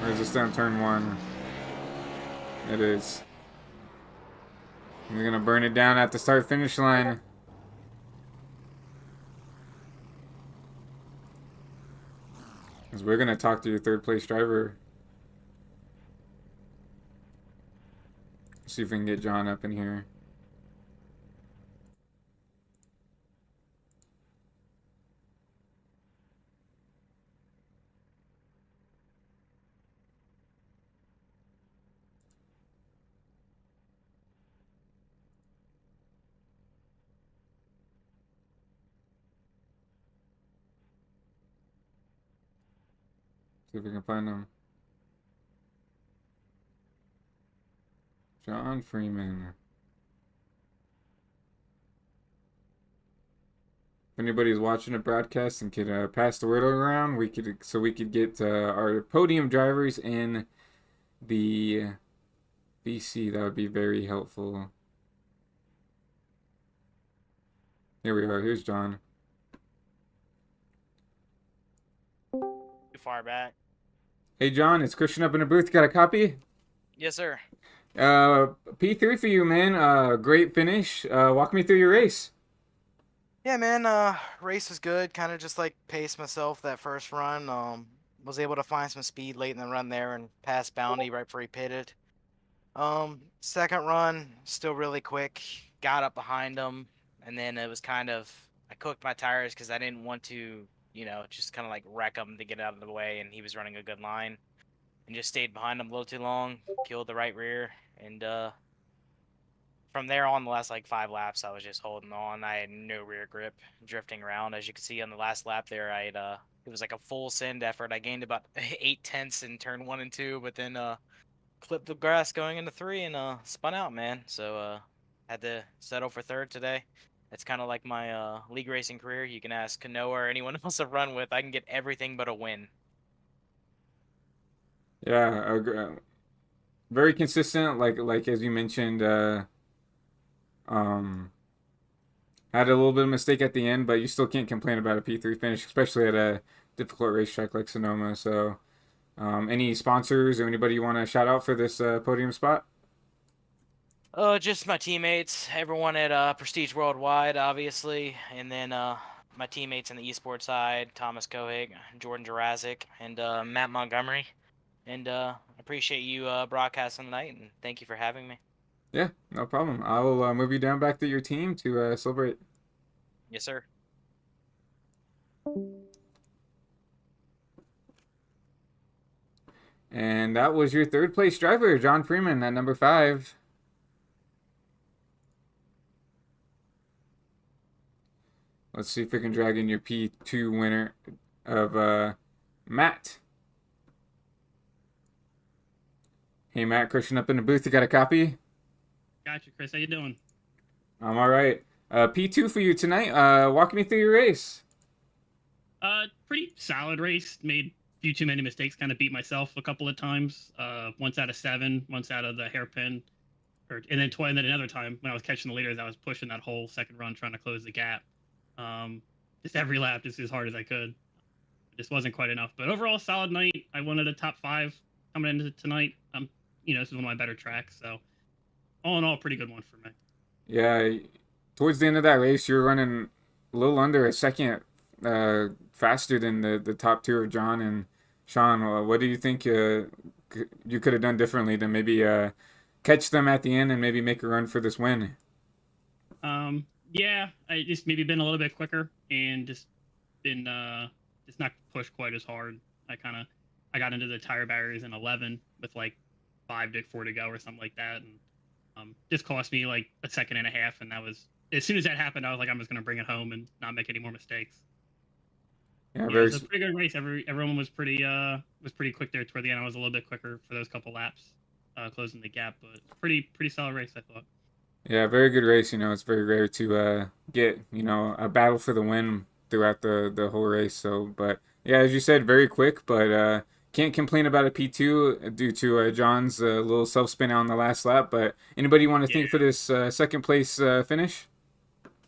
Or is this down turn 1? It is. We're gonna burn it down at the start finish line. Because we're gonna talk to your third place driver. See if we can get John up in here. See if we can find him. John Freeman. If anybody's watching a broadcast and could pass the word around, we could get our podium drivers in the BC. That would be very helpful. Here we are. Here's John. Too far back. Hey John, it's Christian up in the booth. Got a copy? Yes, sir. P3 for you, man. Great finish. Walk me through your race. Yeah, man. Race was good. Kind of just like paced myself that first run. Was able to find some speed late in the run there and pass Bounty right before he pitted. Second run, still really quick. Got up behind him, and then it was kind of I cooked my tires because I didn't want to, just kind of like wreck him to get out of the way, and he was running a good line, and just stayed behind him a little too long. Killed the right rear, and from there on, the last like 5 laps, I was just holding on. I had no rear grip, drifting around. As you can see on the last lap there, it was like a full send effort. I gained about 8 tenths in turn 1 and 2, but then clipped the grass going into 3 and spun out, man. So had to settle for third today. It's kind of like my league racing career. You can ask Kanoa or anyone else to run with. I can get everything but a win. Yeah, very consistent. Like as you mentioned, had a little bit of mistake at the end, but you still can't complain about a P3 finish, especially at a difficult racetrack like Sonoma. So, any sponsors or anybody you want to shout out for this podium spot? Just my teammates, everyone at Prestige Worldwide, obviously, and then my teammates in the esports side, Thomas Kohig, Jordan Jurassic, and Matt Montgomery. And appreciate you broadcasting tonight, and thank you for having me. Yeah, no problem. I will move you down back to your team to celebrate. Yes, sir. And that was your third place driver, John Freeman, at number 5. Let's see if we can drag in your P2 winner of Matt. Hey Matt, Christian up in the booth. You got a copy? Gotcha, Chris. How you doing? I'm all right. P2 for you tonight. Walk me through your race. Pretty solid race. Made a few too many mistakes. Kind of beat myself a couple of times. Once out of 7, once out of the hairpin, and then another time when I was catching the leaders, I was pushing that whole second run trying to close the gap. Just every lap, just as hard as I could. It just wasn't quite enough. But overall, solid night. I wanted a top 5 coming into tonight. This is one of my better tracks, so all in all, pretty good one for me. Yeah, towards the end of that race, you were running a little under a second faster than the top 2 of John and Sean. What do you think you could have done differently to maybe catch them at the end and maybe make a run for this win? Yeah, I just maybe been a little bit quicker and just been just not pushed quite as hard. I got into the tire barriers in 11 with like 5 to 4 to go or something like that, and just cost me like a second and a half. And that was, as soon as that happened, I was like, I'm just gonna bring it home and not make any more mistakes. Yeah, It was a pretty good race. Everyone was pretty quick there toward the end. I was a little bit quicker for those couple laps, closing the gap, but pretty solid race, I thought. Yeah, very good race. It's very rare to get a battle for the win throughout the whole race. So, but yeah, as you said, very quick, but can't complain about a P2 due to John's little self spin out on the last lap. But anybody want to thank for this second place finish?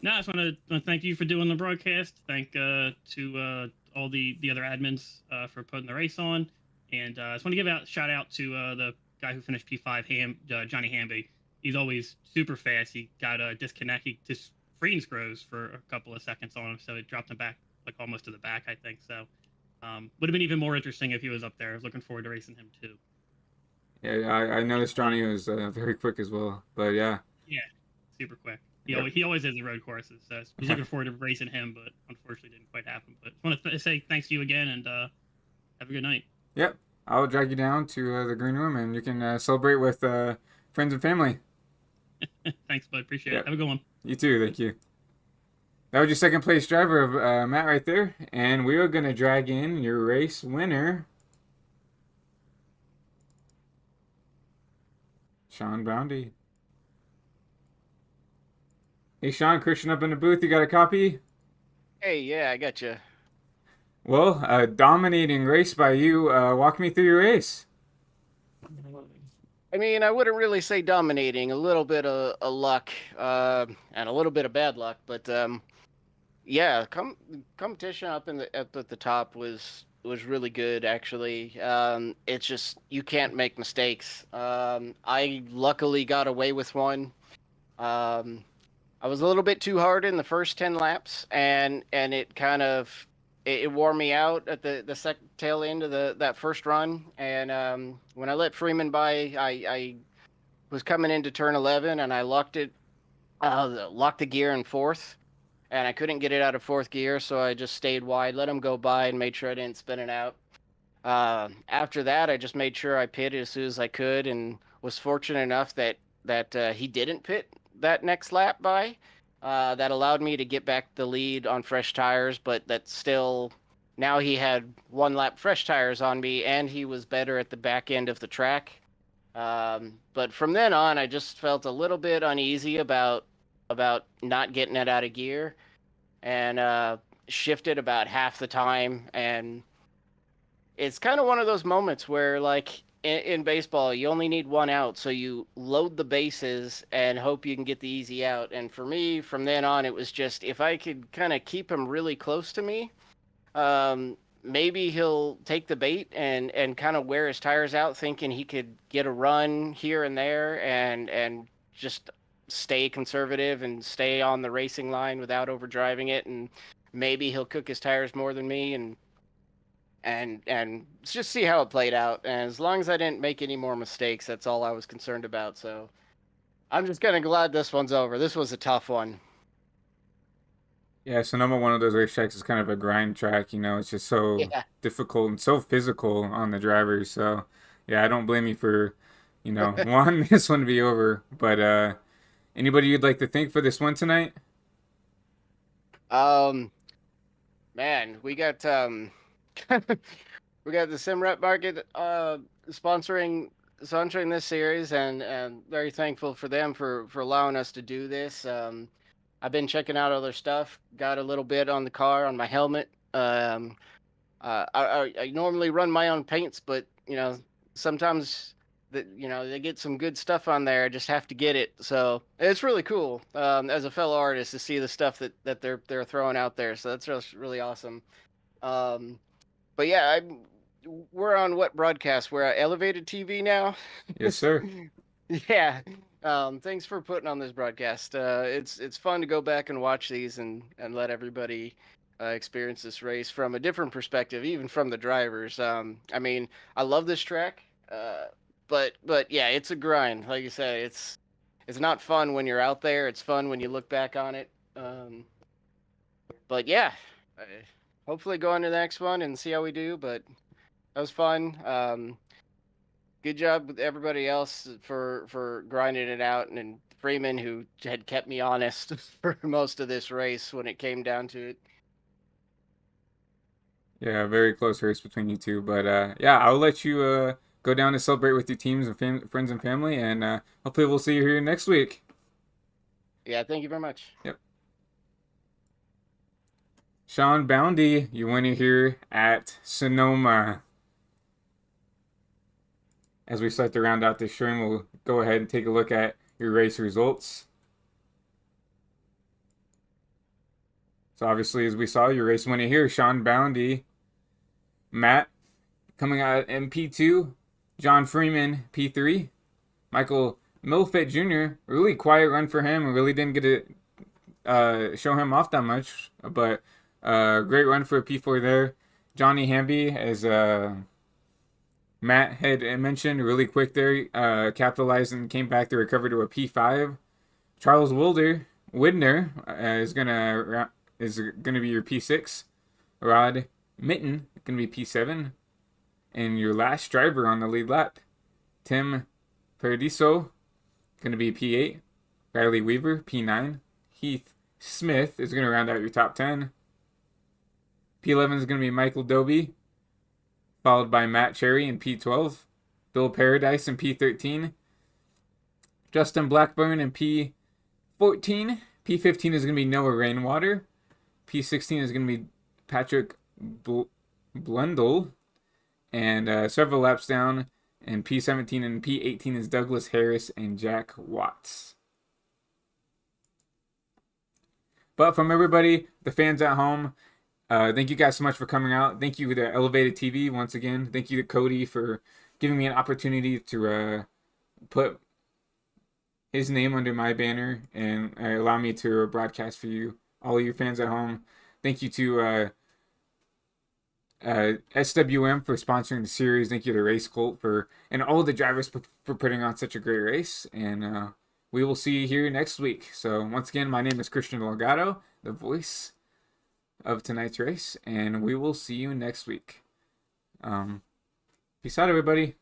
No, I just want to thank you for doing the broadcast. Thank to all the other admins for putting the race on. And I just want to give a shout out to the guy who finished P5, Johnny Hamby. He's always super fast. He got a disconnect. He just freeze grows for a couple of seconds on him, so it dropped him back like almost to the back, I think. So would have been even more interesting if he was up there. I was looking forward to racing him too. Yeah, I noticed Johnny was very quick as well. But yeah. Yeah, super quick. Yep. He always is the road courses. So I was looking forward to racing him, but unfortunately didn't quite happen. But I want to say thanks to you again, and have a good night. Yep. I'll drag you down to the green room, and you can celebrate with friends and family. Thanks, bud. Appreciate it. Have a good one. You too. Thank you. That was your second place driver of Matt right there. And we are going to drag in your race winner, Sean Boundy. Hey, Sean, Christian up in the booth. You got a copy? Hey, yeah, I got you. Well, a dominating race by you. Walk me through your race. I mean, I wouldn't really say dominating. A little bit of luck and a little bit of bad luck, but yeah, competition up at the top was really good actually. It's just you can't make mistakes. I luckily got away with one. I was a little bit too hard in the first 10 laps, and it kind of it wore me out at the tail end of that first run. And when I let Freeman by, I was coming into turn 11, and I locked the gear in fourth, and I couldn't get it out of fourth gear, so I just stayed wide, let him go by, and made sure I didn't spin it out. After that, I just made sure I pitted as soon as I could, and was fortunate enough that he didn't pit that next lap by. That allowed me to get back the lead on fresh tires, but that still, now he had one lap fresh tires on me, and he was better at the back end of the track. But from then on, I just felt a little bit uneasy about not getting it out of gear, and shifted about half the time. And it's kind of one of those moments where, like, in baseball, you only need one out, so you load the bases and hope you can get the easy out. And for me, from then on, it was just if I could kind of keep him really close to me, maybe he'll take the bait and kind of wear his tires out, thinking he could get a run here and there, and just stay conservative and stay on the racing line without overdriving it. And maybe he'll cook his tires more than me, and just see how it played out. And as long as I didn't make any more mistakes, that's all I was concerned about. So I'm just kind of glad this one's over. This was a tough one. Yeah, Sonoma, one of those racetracks, is kind of a grind track. It's just so difficult and so physical on the drivers. So yeah, I don't blame you for, wanting this one to be over. But anybody you'd like to thank for this one tonight? Man, we got we got the SimRep Market sponsoring this series, and very thankful for them for allowing us to do this. I've been checking out other stuff. Got a little bit on the car, on my helmet. I normally run my own paints, but sometimes they get some good stuff on there. I just have to get it. So it's really cool as a fellow artist to see the stuff that they're throwing out there. So that's just really awesome. But yeah, we're on what broadcast? We're at Elevated TV now. Yes, sir. Yeah. Thanks for putting on this broadcast. It's fun to go back and watch these and let everybody experience this race from a different perspective, even from the drivers. I mean, I love this track, but yeah, it's a grind. Like you say, it's not fun when you're out there. It's fun when you look back on it. But yeah, hopefully go on to the next one and see how we do. But that was fun. Good job with everybody else for grinding it out, and Freeman, who had kept me honest for most of this race when it came down to it. Yeah, very close race between you two. But yeah, I'll let you go down to celebrate with your teams and friends and family, and hopefully we'll see you here next week. Yeah, thank you very much. Yep. Sean Boundy, your winner here at Sonoma. As we start to round out this stream, we'll go ahead and take a look at your race results. So obviously, as we saw, your race winner here, Sean Boundy. Matt coming out in P2. John Freeman, P3. Michael Milfit Jr., really quiet run for him. Really didn't get to show him off that much, but great run for a P4 there. Johnny Hamby, as Matt had mentioned, really quick there, capitalized and came back to recover to a P5. Charles Widner is gonna be your P6. Rod Mitten gonna be P7, and your last driver on the lead lap, Tim Paradiso, gonna be P8. Riley Weaver, P9. Heath Smith is gonna round out your top 10. P11 is gonna be Michael Doby, followed by Matt Cherry in P12. Bill Paradise in P13. Justin Blackburn in P14. P15 is going to be Noah Rainwater. P16 is going to be Patrick Blundell. And several laps down. And P17 and P18 is Douglas Harris and Jack Watts. But from everybody, the fans at home, thank you guys so much for coming out. Thank you to Elevated TV once again. Thank you to Cody for giving me an opportunity to put his name under my banner and allow me to broadcast for you, all of your fans at home. Thank you to SWM for sponsoring the series. Thank you to Racecult and all the drivers for putting on such a great race. And we will see you here next week. So once again, my name is Christian Delgado, the voice of tonight's race, and we will see you next week. Peace out, everybody.